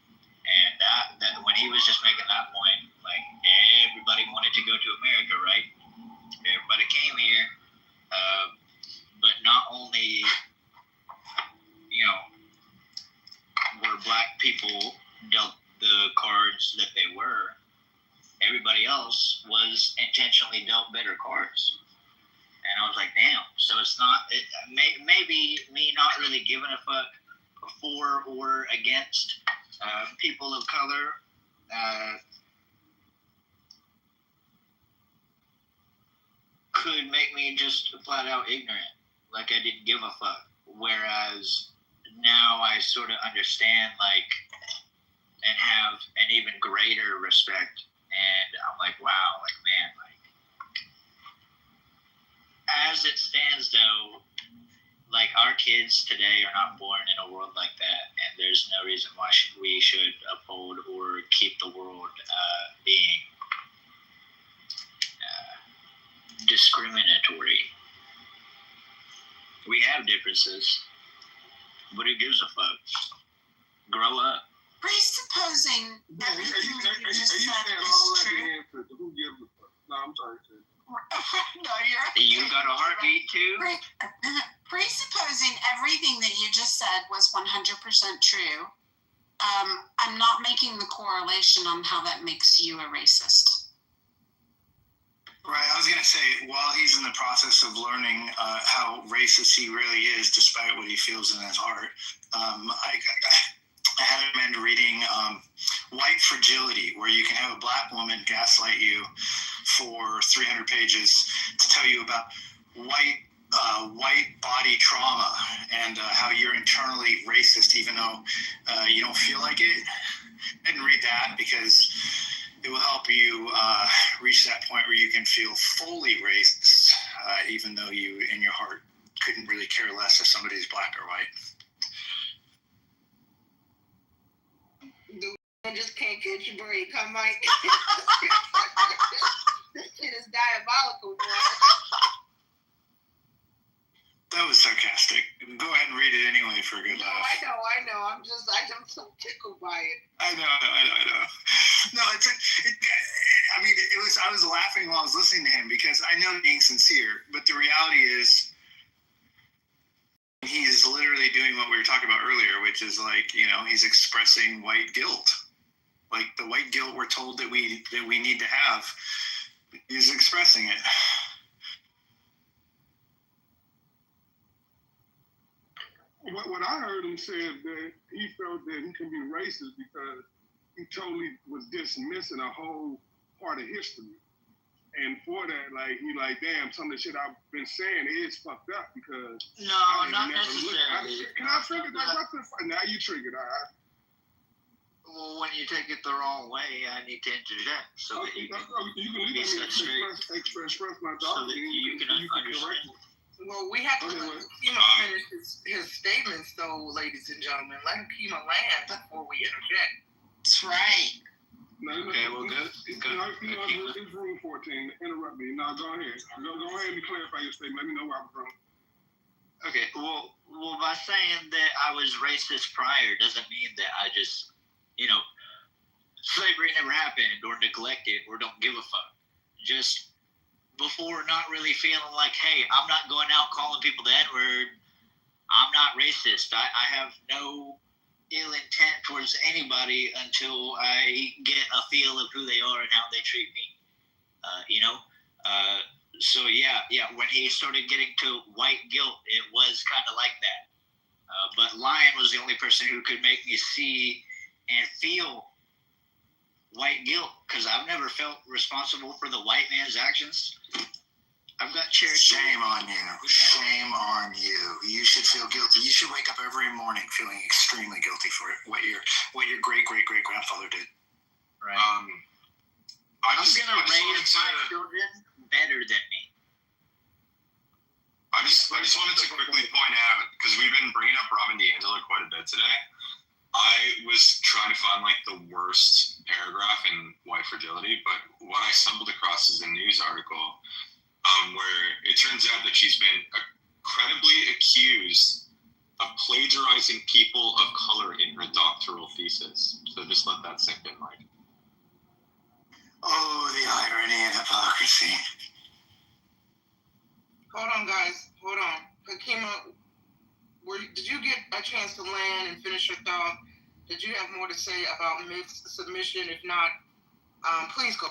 And that when he was just making that point, like, everybody wanted to go to America, right? Everybody came here. But not only, were black people dealt the cards that they were, everybody else was intentionally dealt better cards. And I was like, damn. So it's not, maybe me not really giving a fuck for or against people of color could make me just flat out ignorant. Like I didn't give a fuck. Whereas now I sort of understand, and have an even greater respect. And I'm like, wow, man, as it stands though, our kids today are not born in a world like that. And there's no reason why we should uphold or keep the world being discriminatory. We have differences, but who gives a fuck? Grow up. Presupposing everything that you just said is true. Who gives a fuck? No, I'm sorry, sir. No, you're okay. You got a heartbeat too? Presupposing everything that you just said was 100% true, I'm not making the correlation on how that makes you a racist. Right, I was going to say, while he's in the process of learning how racist he really is, despite what he feels in his heart, I had him end reading White Fragility, where you can have a black woman gaslight you for 300 pages to tell you about white body trauma and how you're internally racist, even though you don't feel like it. I didn't read that because it will help you reach that point where you can feel fully racist, even though you, in your heart, couldn't really care less if somebody's black or white. I just can't catch a break. I might. This shit is diabolical, boy. That was sarcastic. Go ahead and read it anyway for a good laugh. I know. I'm so tickled by it. I know. No, I was laughing while I was listening to him because I know being sincere, but the reality is he is literally doing what we were talking about earlier, which is he's expressing white guilt. Like the white guilt we're told that we need to have, he's expressing it. What I heard him say is that he felt that he can be racist because he totally was dismissing a whole part of history. And for that, damn, some of the shit I've been saying is fucked up because not necessarily. Can I trigger that? Now you triggered. Well, when you take it the wrong way, I need to interject so that you can be set straight. Express my so that you can understand. Well, we have to let Kima finish his statements, though, ladies and gentlemen. Let Kima land before we interject. That's right. No, Okay, well, go. It's room 14. Interrupt me. No, go ahead. Go ahead and clarify your statement. Let me know where I'm from. Okay, well, by saying that I was racist prior doesn't mean that I just, slavery never happened or neglect it or don't give a fuck. Just before not really feeling like, hey, I'm not going out calling people the N-word. I'm not racist. I have no ill intent towards anybody until I get a feel of who they are and how they treat me. So yeah. When he started getting to white guilt, it was kind of like that. But Lion was the only person who could make me see and feel white guilt, because I've never felt responsible for the white man's actions. I've got cherished. Shame on you. Shame on you. You should feel guilty. You should wake up every morning feeling extremely guilty for what your great grandfather did. Right. I'm gonna raise my children better than me. I just wanted to quickly point out, because we've been bringing up Robin DeAngelo quite a bit today. I was trying to find the worst paragraph in White Fragility, but what I stumbled across is a news article where it turns out that she's been credibly accused of plagiarizing people of color in her doctoral thesis. So just let that sink in, Mike. Oh, the irony and hypocrisy. Hold on, guys. Hold on. Hakima, did you get a chance to land and finish your thought? Did you have more to say about mixed submission? If not, please go.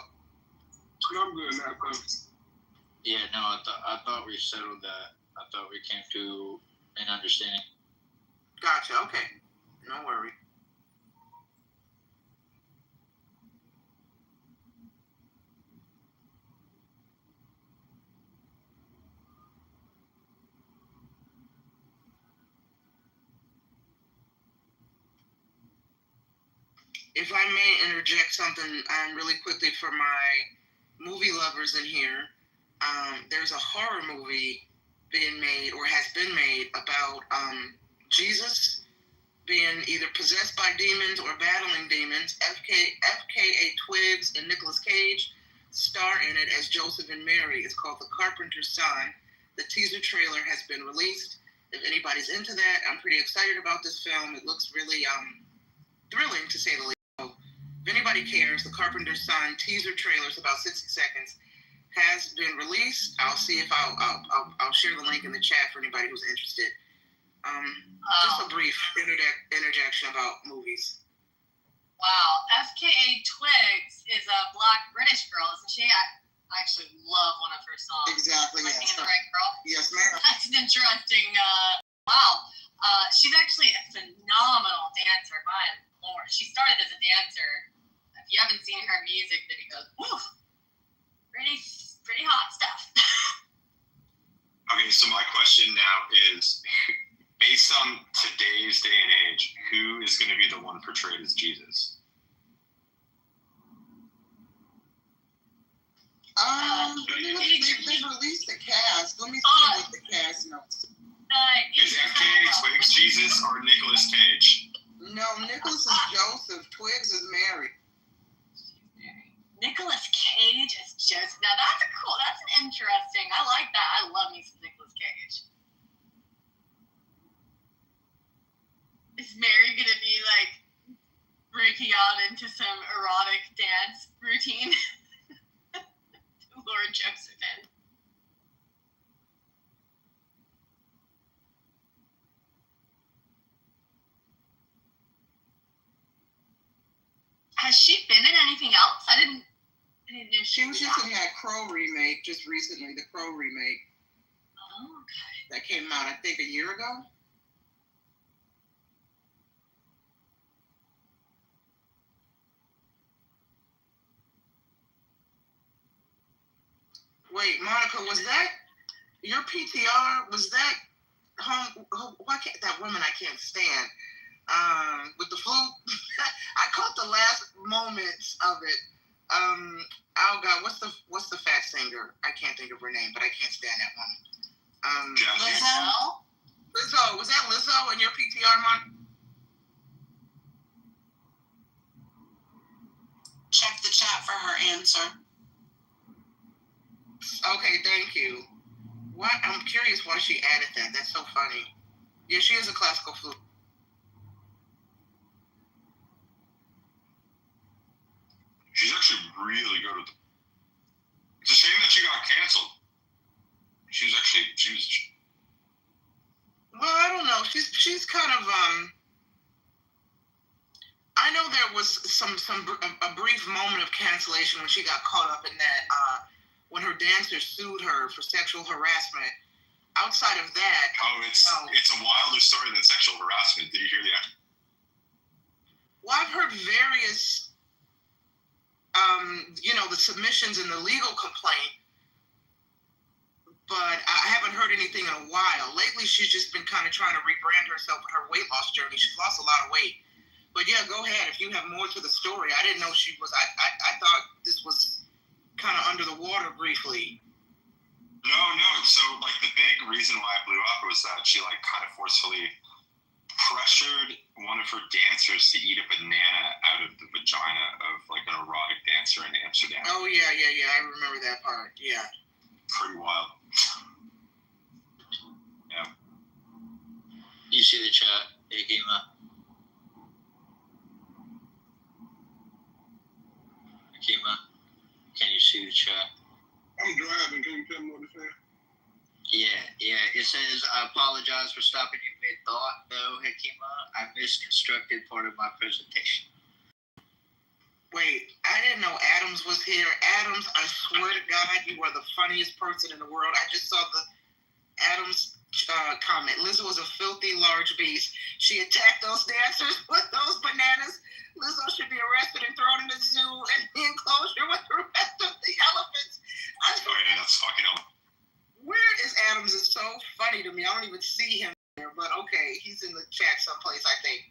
I'm good now, folks. Yeah, no, I thought we settled that. I thought we came to an understanding. Gotcha. Okay. No worry. If I may interject something really quickly for my movie lovers in here, there's a horror movie being made or has been made about Jesus being either possessed by demons or battling demons. FKA Twigs and Nicolas Cage star in it as Joseph and Mary. It's called The Carpenter's Son. The teaser trailer has been released. If anybody's into that, I'm pretty excited about this film. It looks really thrilling, to say the least. So if anybody cares, The Carpenter's Son teaser trailer is about 60 seconds. Has been released. I'll see if I'll share the link in the chat for anybody who's interested. Just a brief interjection about movies. Wow, FKA Twigs is a black British girl, isn't she? I actually love one of her songs. Exactly. Am I singing the right girl? Yes, ma'am. That's an interesting. Wow. She's actually a phenomenal dancer. My lord, she started as a dancer. If you haven't seen her music videos, woof, pretty hot stuff. Okay, so my question now is, based on today's day and age, who is going to be the one portrayed as Jesus? They released the cast. Let me see what the cast notes. Is FKA Twigs Jesus or Nicolas Cage? No, Nicholas is Joseph. Twigs is Mary. Nicolas Cage is Joseph. Now that's an interesting. I like that. I love me some Nicolas Cage. Is Mary gonna be breaking out into some erotic dance routine? Lord Joseph in. Has she been in anything else? I didn't know she was just in that Crow remake just recently. The Crow remake. Oh, okay. That came out, I think, a year ago. Wait, Monica, was that your PTR? Was that why can't that woman I can't stand? With the flute, I caught the last moments of it. Oh God, what's the fat singer? I can't think of her name, but I can't stand that woman. Lizzo. Lizzo, was that Lizzo in your PTR, Mon? chat for her answer. Okay, thank you. What? I'm curious why she added that. That's so funny. Yeah, she is a classical flute. She's actually really good with it. It's a shame that she got canceled. She was. Well, I don't know. She's kind of I know there was a brief moment of cancellation when she got caught up in that when her dancer sued her for sexual harassment. Outside of that, it's a wilder story than sexual harassment. Did you hear that? Well, I've heard various, the submissions in the legal complaint, but I haven't heard anything in a while. Lately, she's just been kind of trying to rebrand herself with her weight loss journey. She's lost a lot of weight. But yeah, go ahead. If you have more to the story, I didn't know she was. I thought this was kind of under the water briefly. No. So the big reason why I blew up was that she kind of forcefully pressured one of her dancers to eat a banana out of the vagina of an erotic dancer in Amsterdam. Oh yeah. I remember that part. Yeah. Pretty wild. Yeah. You see the chat, Akima? Akima, can you see the chat? I'm driving. Can you tell me what it's saying? Yeah. It says, I apologize for stopping you mid-thought, though, Hakima. I misconstructed part of my presentation. Wait, I didn't know Adams was here. Adams, I swear to God, you are the funniest person in the world. I just saw the Adams comment. Lizzo was a filthy large beast. She attacked those dancers with those bananas. Lizzo should be arrested and thrown in the zoo and the enclosure with the rest of the elephants. That's fucking up. Weird as Adams is so funny to me. I don't even see him there, but okay, he's in the chat someplace, I think.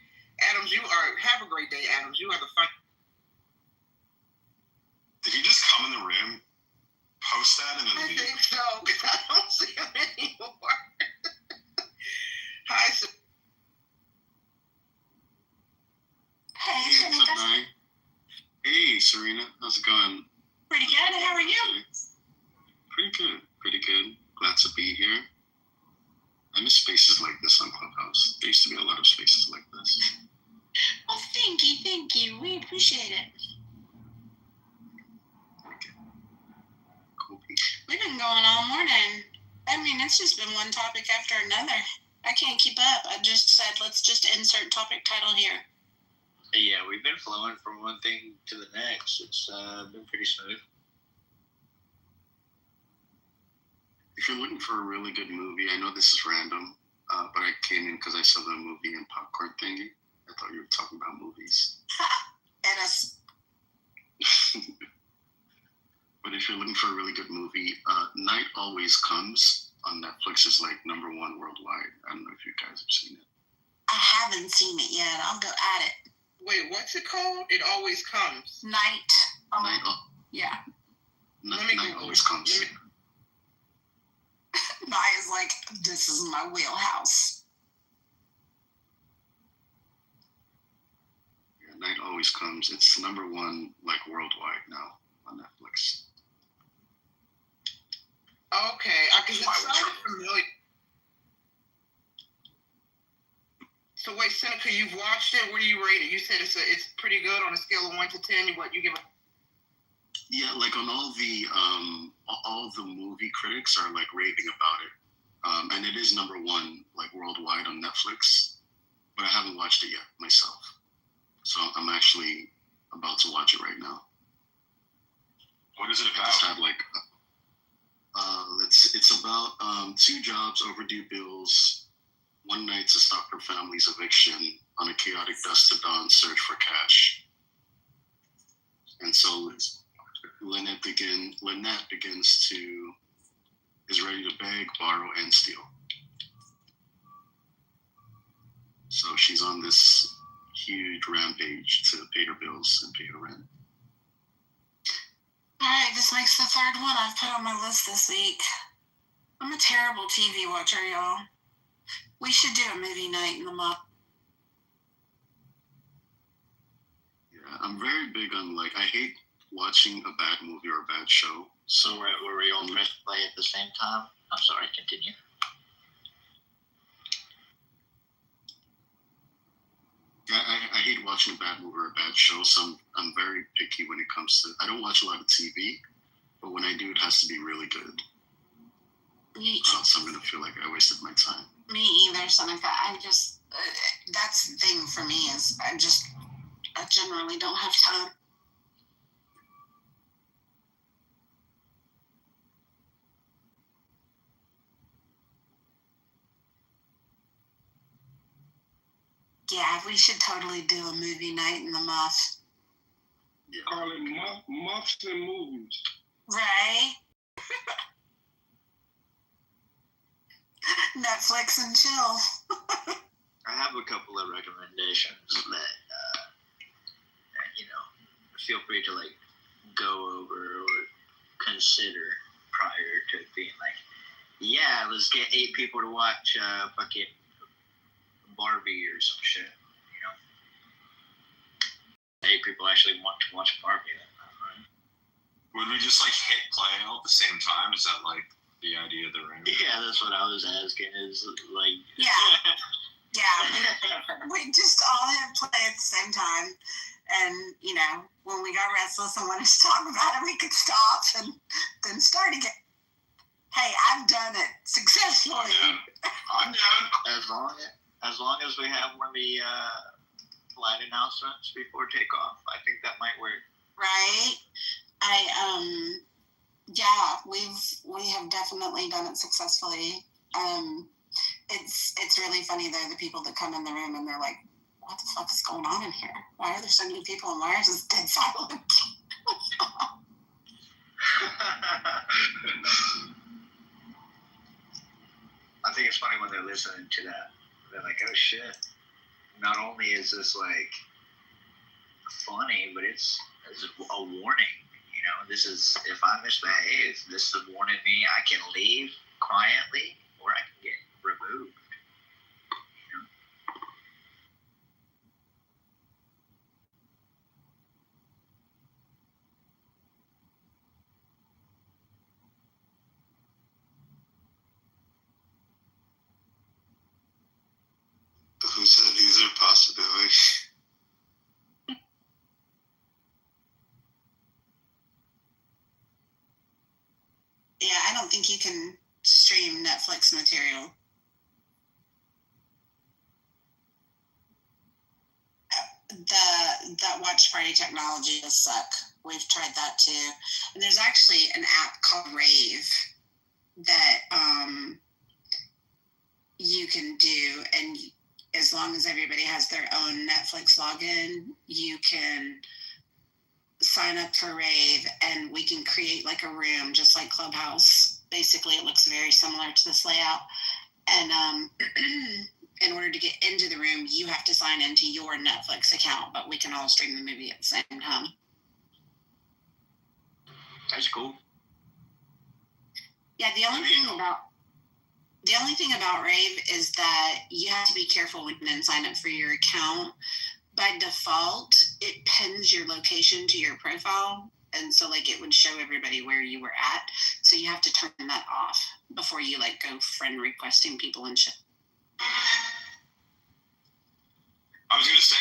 Adams, have a great day, Adams. You are the fun. Did he just come in the room, post that, and then leave? I think so, because I don't see him anymore. Hi, Hey, Serena. Hey, Serena. How's it going? Pretty good. How are you? Pretty good. Glad to be here. I miss spaces like this on Clubhouse. There used to be a lot of spaces like this. Well, thank you. We appreciate it. Cool. We've been going all morning. I mean, it's just been one topic after another. I can't keep up. I just said, let's just insert topic title here. Yeah, we've been flowing from one thing to the next. It's been pretty smooth. If you're looking for a really good movie, I know this is random, but I came in because I saw the movie and popcorn thingy. I thought you were talking about movies. It is. But if you're looking for a really good movie, Night Always Comes on Netflix is #1 worldwide. I don't know if you guys have seen it. I haven't seen it yet. I'll go at it. Wait, what's it called? It Always Comes. Night. Yeah. Night Always Comes. Night is like, this is my wheelhouse. Yeah, Night Always Comes. It's #1 worldwide now on Netflix. Okay, because it sounded familiar. So wait, Seneca, you've watched it. What do you rate it? You said it's pretty good on a scale of 1 to 10. What you give it? Yeah, on all the movie critics are raving about it, and it is #1 worldwide on Netflix. But I haven't watched it yet myself, so I'm actually about to watch it right now. What is it about? I just had it's about 2 jobs, overdue bills, one night to stop her family's eviction on a chaotic dusk to dawn search for cash. And so Lynette is ready to beg, borrow, and steal. So she's on this huge rampage to pay her bills and pay her rent. All right, this makes the 3rd one I've put on my list this week. I'm a terrible TV watcher, y'all. We should do a movie night in the month. Yeah, I'm very big on I hate watching a bad movie or a bad show. So were we all pressed play at the same time? I'm sorry, continue. I hate watching a bad movie or a bad show, so I'm very picky when it comes to. I don't watch a lot of TV, but when I do, it has to be really good. Or else I'm gonna feel like I wasted my time. Me either, Seneca. I just that's the thing for me is I generally don't have time. Yeah, we should totally do a movie night in the Muff. Call it Muffs and Movies. Right? Netflix and chill. I have a couple of recommendations that, feel free to like go over or consider prior to being like, yeah, let's get 8 people to watch fucking Barbie or some shit. 8 people actually want to watch Barbie. Right? Would we just like hit play all at the same time? Is that like the idea of the ring? Yeah, that's what I was asking. Is like yeah. We just all hit play at the same time, and when we got restless and wanted to talk about it, we could stop and then start again. Hey, I've done it successfully. I'm down. As long as we have one of the flight announcements before takeoff, I think that might work. Right? We have definitely done it successfully. It's really funny though, the people that come in the room and they're like, what the fuck is going on in here? Why are there so many people and why is this dead silent? I think it's funny when they're listening to that. They're like, oh shit. Not only is this like funny, but it's a warning. This is, if I misbehave, this is warning me I can leave quietly or I can get removed. Who said these are possibilities? Yeah, I don't think you can stream Netflix material. That watch party technology does suck. We've tried that too. And there's actually an app called Rave that you can do, and as long as everybody has their own Netflix login, you can sign up for Rave and we can create like a room just like Clubhouse. Basically, it looks very similar to this layout. And in order to get into the room, you have to sign into your Netflix account, but we can all stream the movie at the same time. That's cool. Yeah, the only thing about Rave is that you have to be careful when you sign up for your account. By default, it pins your location to your profile, and so like it would show everybody where you were at. So you have to turn that off before you like go friend requesting people and shit. I was gonna say,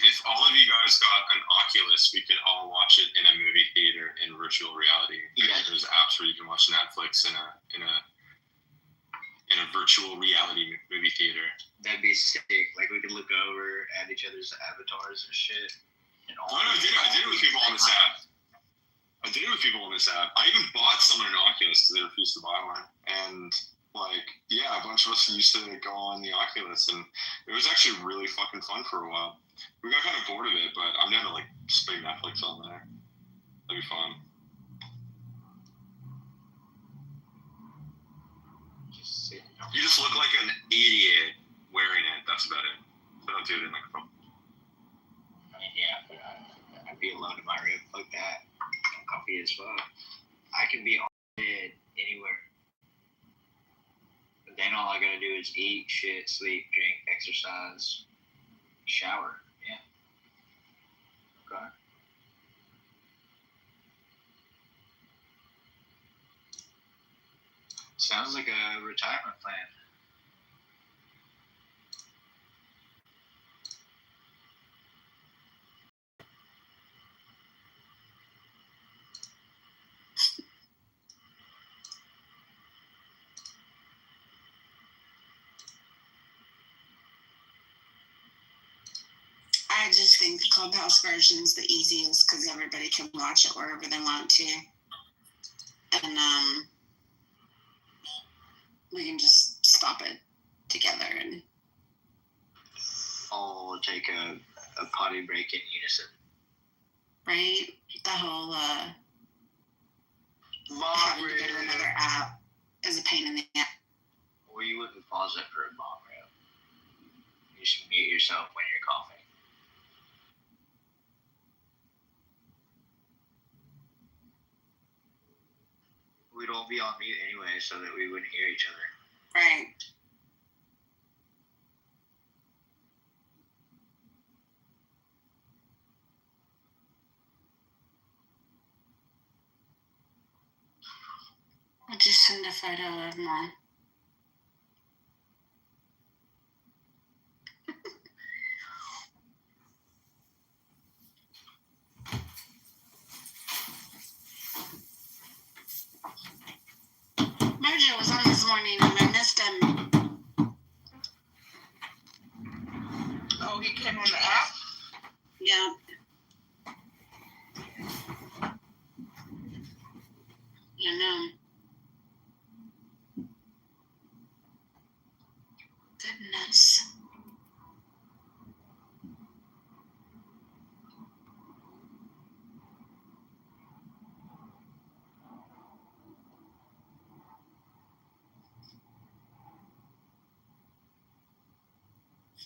if all of you guys got an Oculus, we could all watch it in a movie theater in virtual reality. Yeah, there's apps where you can watch Netflix in a virtual reality movie theater. That'd be sick. Like we could look over at each other's avatars and shit. And all I did it with people on this app. I even bought someone an Oculus because they refused to buy one. And a bunch of us used to go on the Oculus, and it was actually really fucking fun for a while. We got kind of bored of it, but I'm down to spray Netflix on there. That'd be fun. You just look like an idiot wearing it. That's about it. So don't do it in a phone. Yeah, but I'd be alone in my room. Fuck that. I'm comfy as fuck. I can be on bed anywhere. But then all I gotta do is eat, shit, sleep, drink, exercise, shower. Yeah. Okay. Sounds like a retirement plan. I just think the Clubhouse version is the easiest because everybody can watch it wherever they want to. And we can just stop it together and I'll take a potty break in unison. right? The whole having to go to another app is a pain in the ass. Or you wouldn't pause it for a bomb rip. You should mute yourself when you're coughing. We'd all be on mute anyway so that we wouldn't hear each other. Right. I just send a photo of mom. Mojo was on this morning and I missed him. Oh, he came on the app? Yeah. You know. Goodness.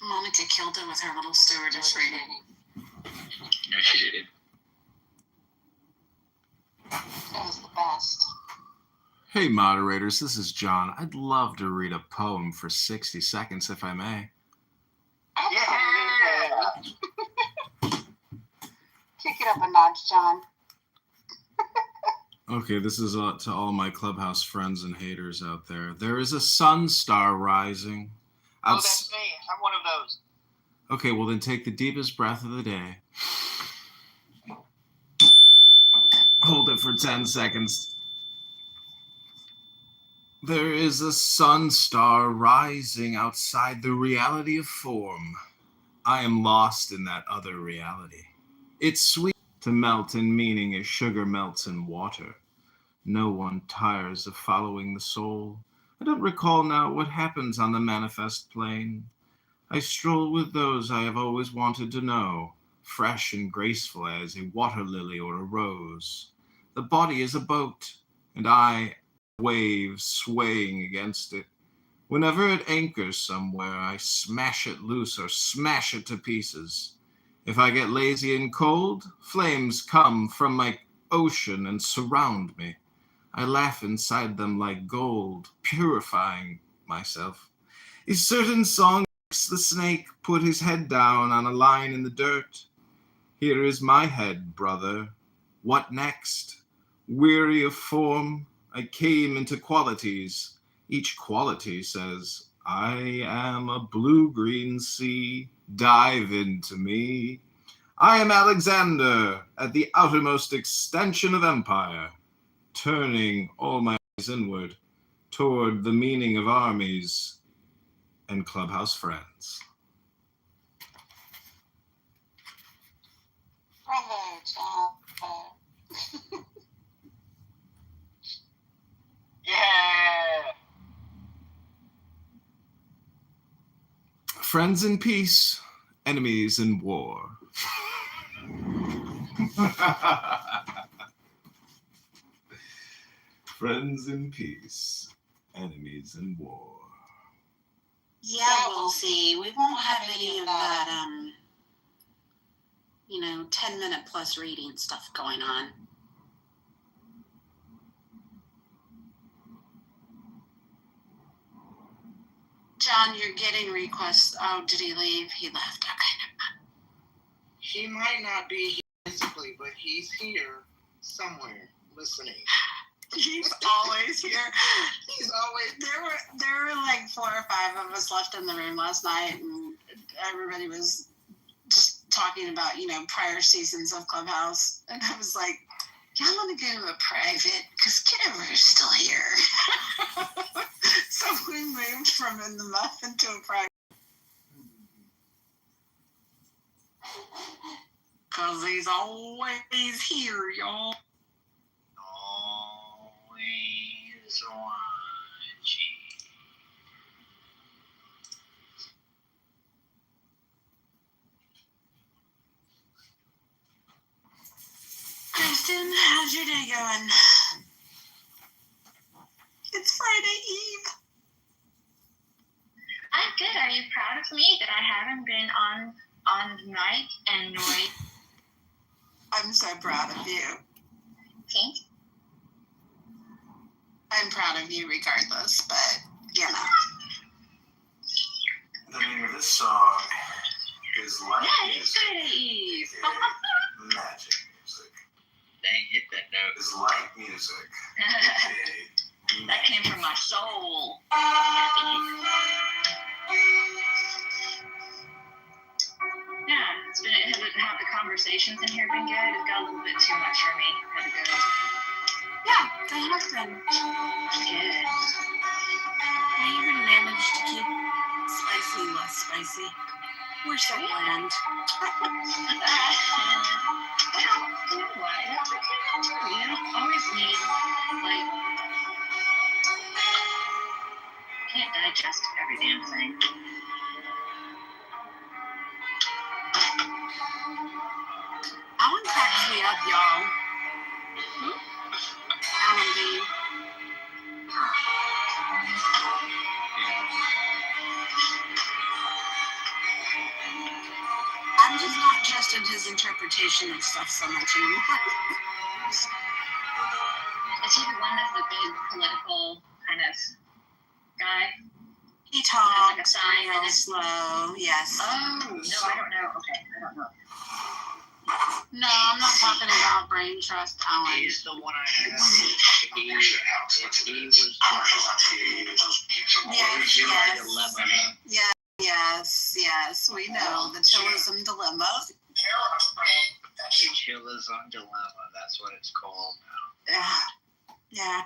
Monica killed it with her little stewardess reading. No, she didn't. That was the best. Hey, moderators, this is John. I'd love to read a poem for 60 seconds, if I may. Yeah! Kick it up a notch, John. Okay, this is to all my Clubhouse friends and haters out there. There is a sun star rising. Oh, that's me. I'm one of those. Okay, well then take the deepest breath of the day. Hold it for 10 seconds. There is a sun star rising outside the reality of form. I am lost in that other reality. It's sweet to melt in meaning as sugar melts in water. No one tires of following the soul. I don't recall now what happens on the manifest plane. I stroll with those I have always wanted to know, fresh and graceful as a water lily or a rose. The body is a boat, and I wave swaying against it. Whenever it anchors somewhere, I smash it loose or smash it to pieces. If I get lazy and cold, flames come from my ocean and surround me. I laugh inside them like gold, purifying myself. A certain song makes the snake put his head down on a line in the dirt. Here is my head, brother. What next? Weary of form, I came into qualities. Each quality says, I am a blue-green sea. Dive into me. I am Alexander at the outermost extension of empire, turning all my eyes inward toward the meaning of armies and Clubhouse friends. Bravo, John. Yeah. Friends in peace, enemies in war. Friends in peace, enemies in war. Yeah, we'll see. We won't have any of that, 10-minute plus reading stuff going on. John, you're getting requests. Oh, did he leave? He left. Okay. He might not be here physically, but he's here somewhere listening. He's always here. He's always there were like 4 or 5 of us left in the room last night, and everybody was just talking about, prior seasons of Clubhouse. And I was like, y'all want to go to a private? Because Kitover is still here. So we moved from in the muff into a private. Because he's always here, y'all. Always watching. Kristen, how's your day going? It's Friday Eve. I'm good. Are you proud of me that I haven't been on the night and annoyed? I'm so proud of you. Thanks. I'm proud of you regardless, but, The name of this song is Light Yeah, Music. it's Friday Eve. Magic music. Dang, hit that note. Is light music. That came from my soul. Yeah, have the conversations in here been good? It got a little bit too much for me. Had to go. Yeah, they have been. Good. I even managed to keep spicy less spicy. We're so bland. Well, you know what? That's okay. You don't always need, can't digest every damn thing. Alan cracks me up, y'all. Alan Bean. I'm just not trusting his interpretation of stuff so much anymore. Is he the one that's the big political kind of guy? He Has like a talks sign real and it's slow, yes. Oh, no, I don't know. Okay, I don't know. No, I'm not talking about brain trust, Alan. He's the one I had. He was Yes, we know the chillism dilemma. Chillism dilemma. That's what it's called now. Yeah.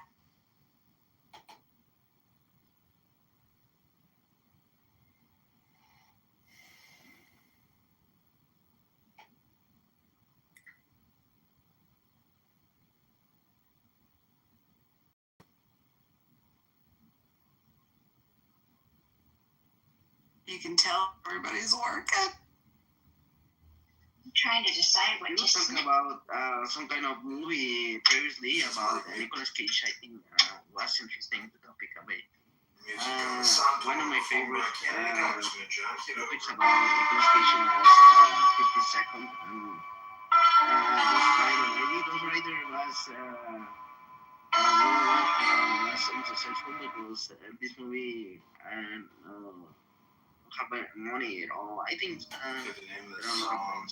You can tell everybody's working. I'm trying to decide what We to were talking snip. about some kind of movie previously about Nicolas Cage. I think was interesting the topic about. One of my favorite topics about Nicolas Cage was 50 Seconds. Those Rider was unsuccessful because this movie have money at all. I think The name of the song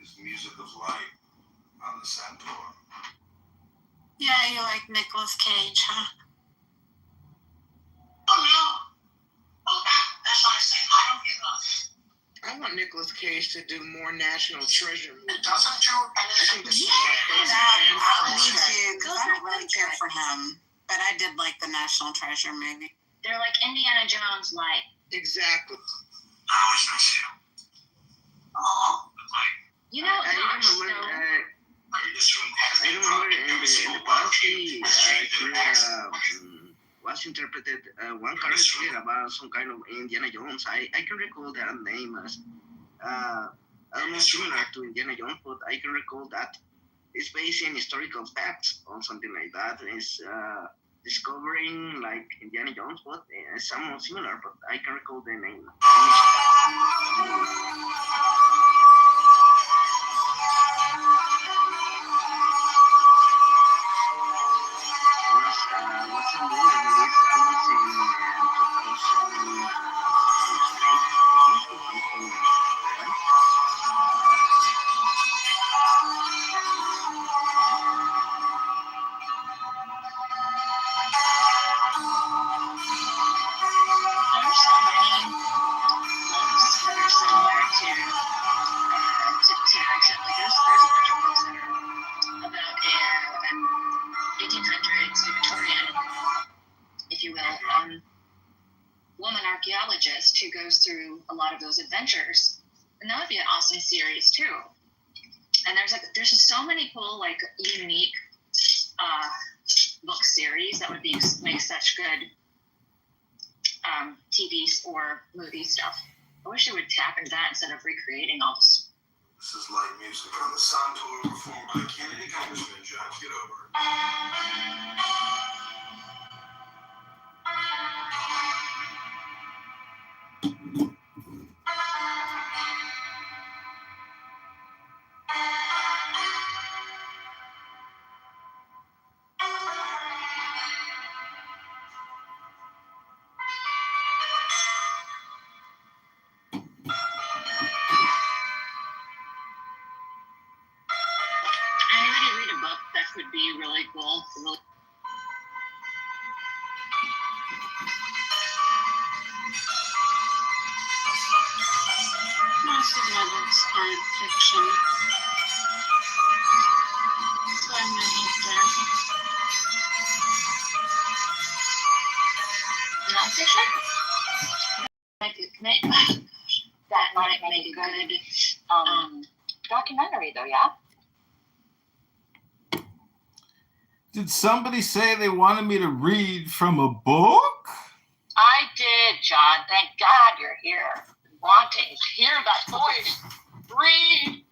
is Music of Light on the Centaur. Yeah, you like Nicolas Cage, huh? Oh no! That's why I say I don't give up. I want Nicolas Cage to do more National Treasure movies. Doesn't you? I think that's Me too, because I don't really care for him. But I did like the National Treasure movie. They're like Indiana Jones light. Exactly. I always miss you. You know, I remember in the past he was interpreted one character about some kind of Indiana Jones. I can recall that name as almost similar to Indiana Jones, but I can recall that it's based in historical facts or something like that. It's discovering like Indiana Jones, but somewhat similar, but I can recall the name. Was a movie released almost in 2008, who goes through a lot of those adventures, and that would be an awesome series too. And there's just so many cool, like, unique book series that would make such good TV or movie stuff. I wish it would tap into that instead of recreating all this. This is light music on the sound tour performed by Kennedy Congressman John Kitover. Anybody read a book that could be really cool? Most of my books aren't fiction. So I'm gonna hate that. Nonfiction? That might make a good documentary, though, yeah? Did somebody say they wanted me to read from a book? I did, John. Thank God you're here. Wanting to hear that voice. Read.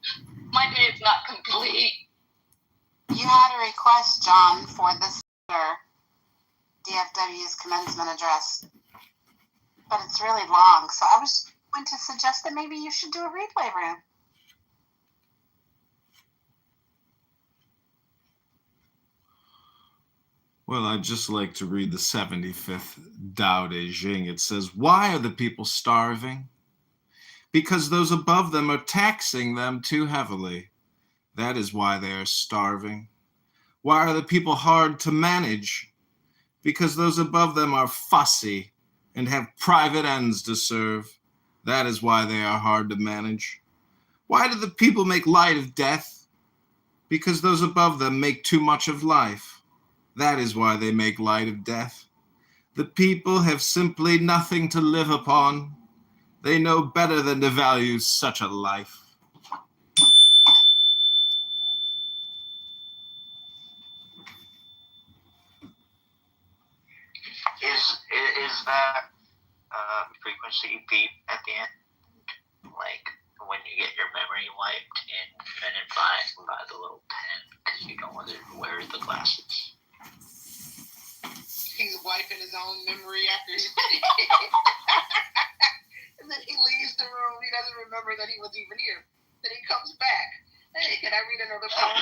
My day is not complete. You had a request, John, for this DFW's commencement address. But it's really long, so I was going to suggest that maybe you should do a replay room. Well, I'd just like to read the 75th Tao Te Ching. It says, why are the people starving? Because those above them are taxing them too heavily. That is why they are starving. Why are the people hard to manage? Because those above them are fussy and have private ends to serve. That is why they are hard to manage. Why do the people make light of death? Because those above them make too much of life. That is why they make light of death. The people have simply nothing to live upon. They know better than to value such a life. Is that frequency beep at the end? Like when you get your memory wiped in Men in Black by the little pen because you don't want to wear the glasses. He's wiping his own memory after he and then he leaves the room. He doesn't remember that he was even here. Then he comes back. Hey, can I read another poem?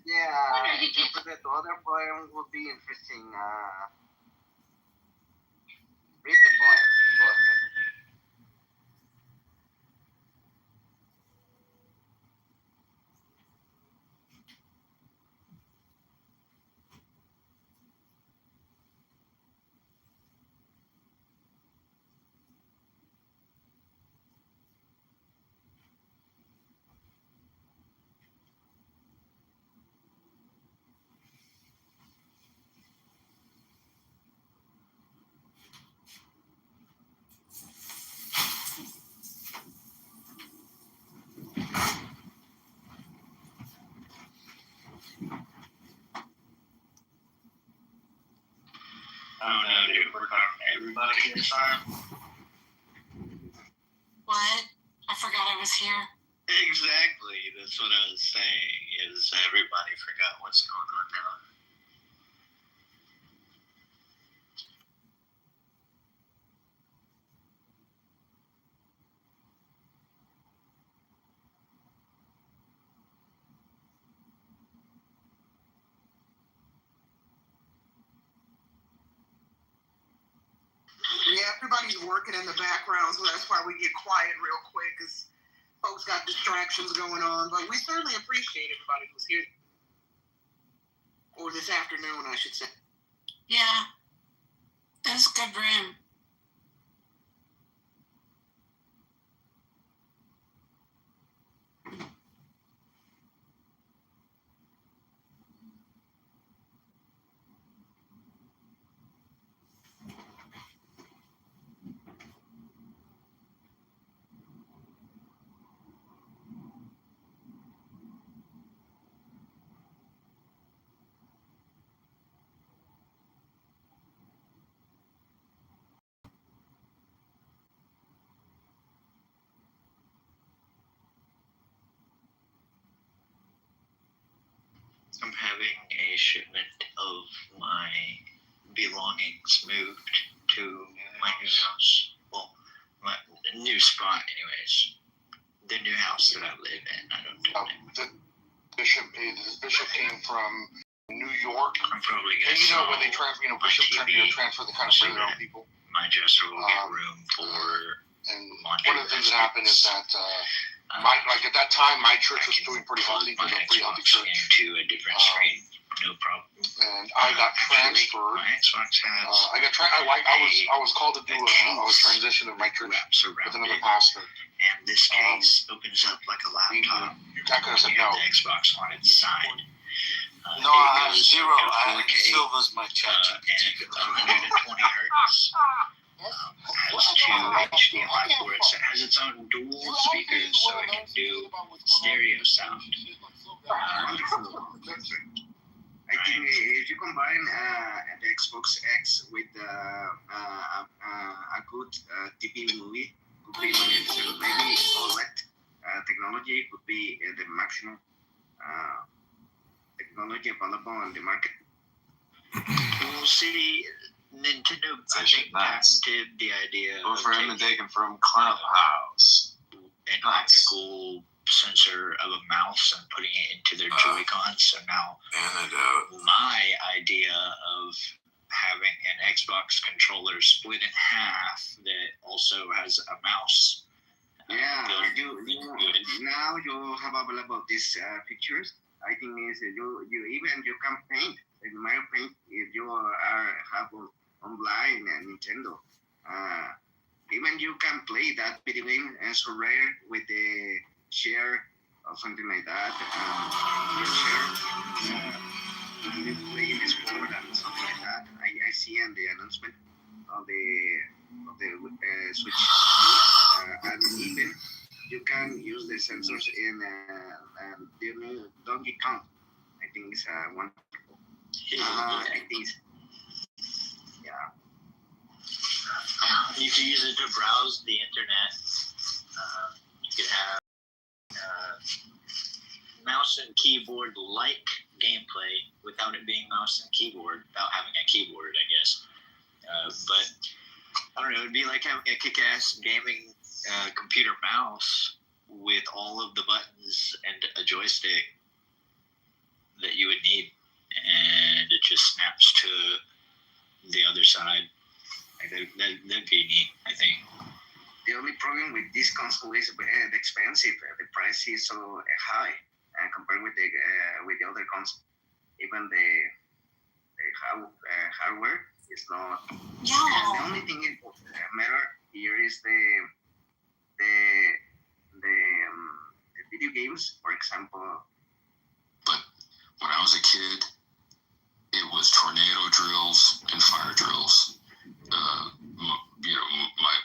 Yeah, the other poem would be interesting. Read the poem. Go ahead. Oh no, dude, we're talking to everybody this time. What? I forgot I was here. Exactly, that's what I was saying, is everybody forgot what's going on now. Yeah, everybody's working in the background, so that's why we get quiet real quick, because folks got distractions going on. But we certainly appreciate everybody who's here. Or this afternoon, I should say. Yeah, that's a good room. I'm having a shipment of my belongings moved to my new house. Well, my new spot, anyways. The new house that I live in. I don't know. The bishop came from New York. I'm probably gonna. And you know when they transfer, bishop transfer the country to their own people. My dresser will get room for. And one of the things that happened is that at that time my church was doing pretty healthy. It was a pretty healthy church. Into a different screen. No problem. And I got transferred. My Xbox has. I was called to do a transition of my church with another pastor. And this case opens up like a laptop. I could have said no. The Xbox on its side. No, I have zero. Silver's my chat. And 120 hertz. Has two HDMI ports. It has its own dual speakers, so it can do stereo sound. I think if you combine the Xbox X with a good TV movie, could be maybe OLED technology could be the maximum technology available on the market. We'll see. Nintendo, I think, patented the idea of him and taken from Clubhouse. An optical sensor of a mouse and putting it into their Joy-Cons. So now my idea of having an Xbox controller split in half that also has a mouse. Yeah, now you have available these pictures. I think is you can paint. In my paint, if you have online Nintendo, even you can play that video game as rare with the share or something like that. You play in Discord and something like that. I see in the announcement of the Switch, and even you can use the sensors in the new Donkey Kong. I think it's wonderful. I think, yeah. You can use it to browse the internet. You can have mouse and keyboard like gameplay without it being mouse and keyboard, without having a keyboard, I guess. But I don't know, it'd be like having a kick-ass gaming computer mouse with all of the buttons and a joystick that you would need, and it just snaps to the other side. Like that'd be neat, I think. The only problem with this console is expensive. The price is so high compared with the other console. Even the hardware is not. Yeah. The only thing that matter here is the video games, for example. But when I was a kid, it was tornado drills and fire drills.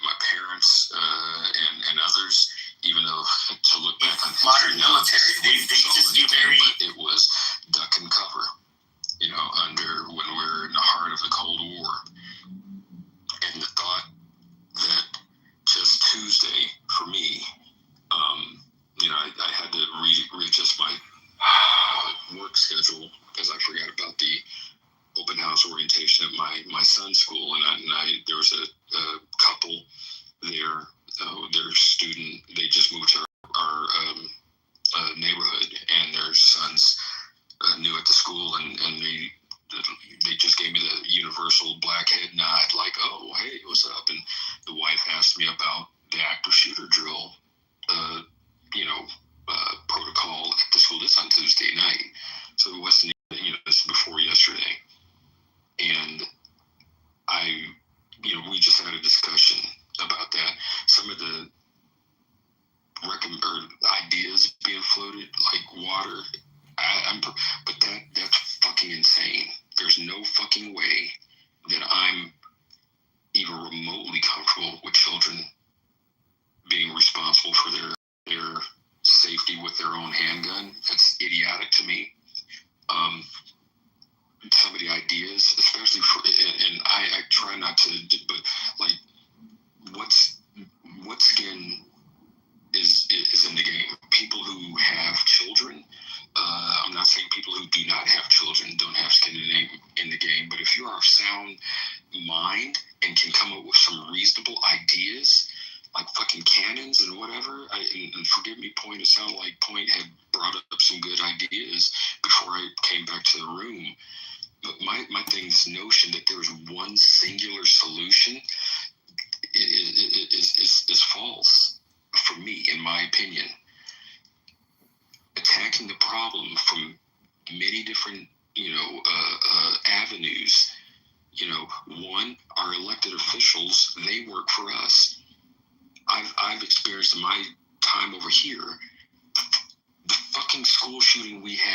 My parents and others, even though to look back on modern military, they just do very. But it was duck and cover. When we were in the heart of the Cold War, and the thought that just Tuesday for me, I had to readjust my work schedule because I forgot about the open house orientation at my son's school, and there was a couple there, their student, they just moved to our neighborhood, and their son's new at the school, and they just gave me the universal black head nod, like, oh, hey, what's up? And the wife asked me about the active shooter drill, protocol at the school. This on Tuesday night, so it wasn't, this before yesterday. And we just had a discussion about that. Some of the ideas being floated, like water, but that's fucking insane. There's no fucking way that I'm even remotely comfortable with children being responsible for their safety with their own handgun. That's idiotic to me. Some of the ideas, especially and I try not to, but like, what skin is in the game? People who have children. I'm not saying people people who do not have children don't have skin in the game. But if you are of sound mind and can come up with some reasonable ideas, like fucking cannons and whatever, and forgive me, Point, it sounded like Point had brought up some good ideas before I came back to the room. But my thing, this notion that there is one singular solution is false for me, in my opinion. Attacking the problem from many different, avenues. One, our elected officials, they work for us. I've experienced in my time over here, the fucking school shooting we had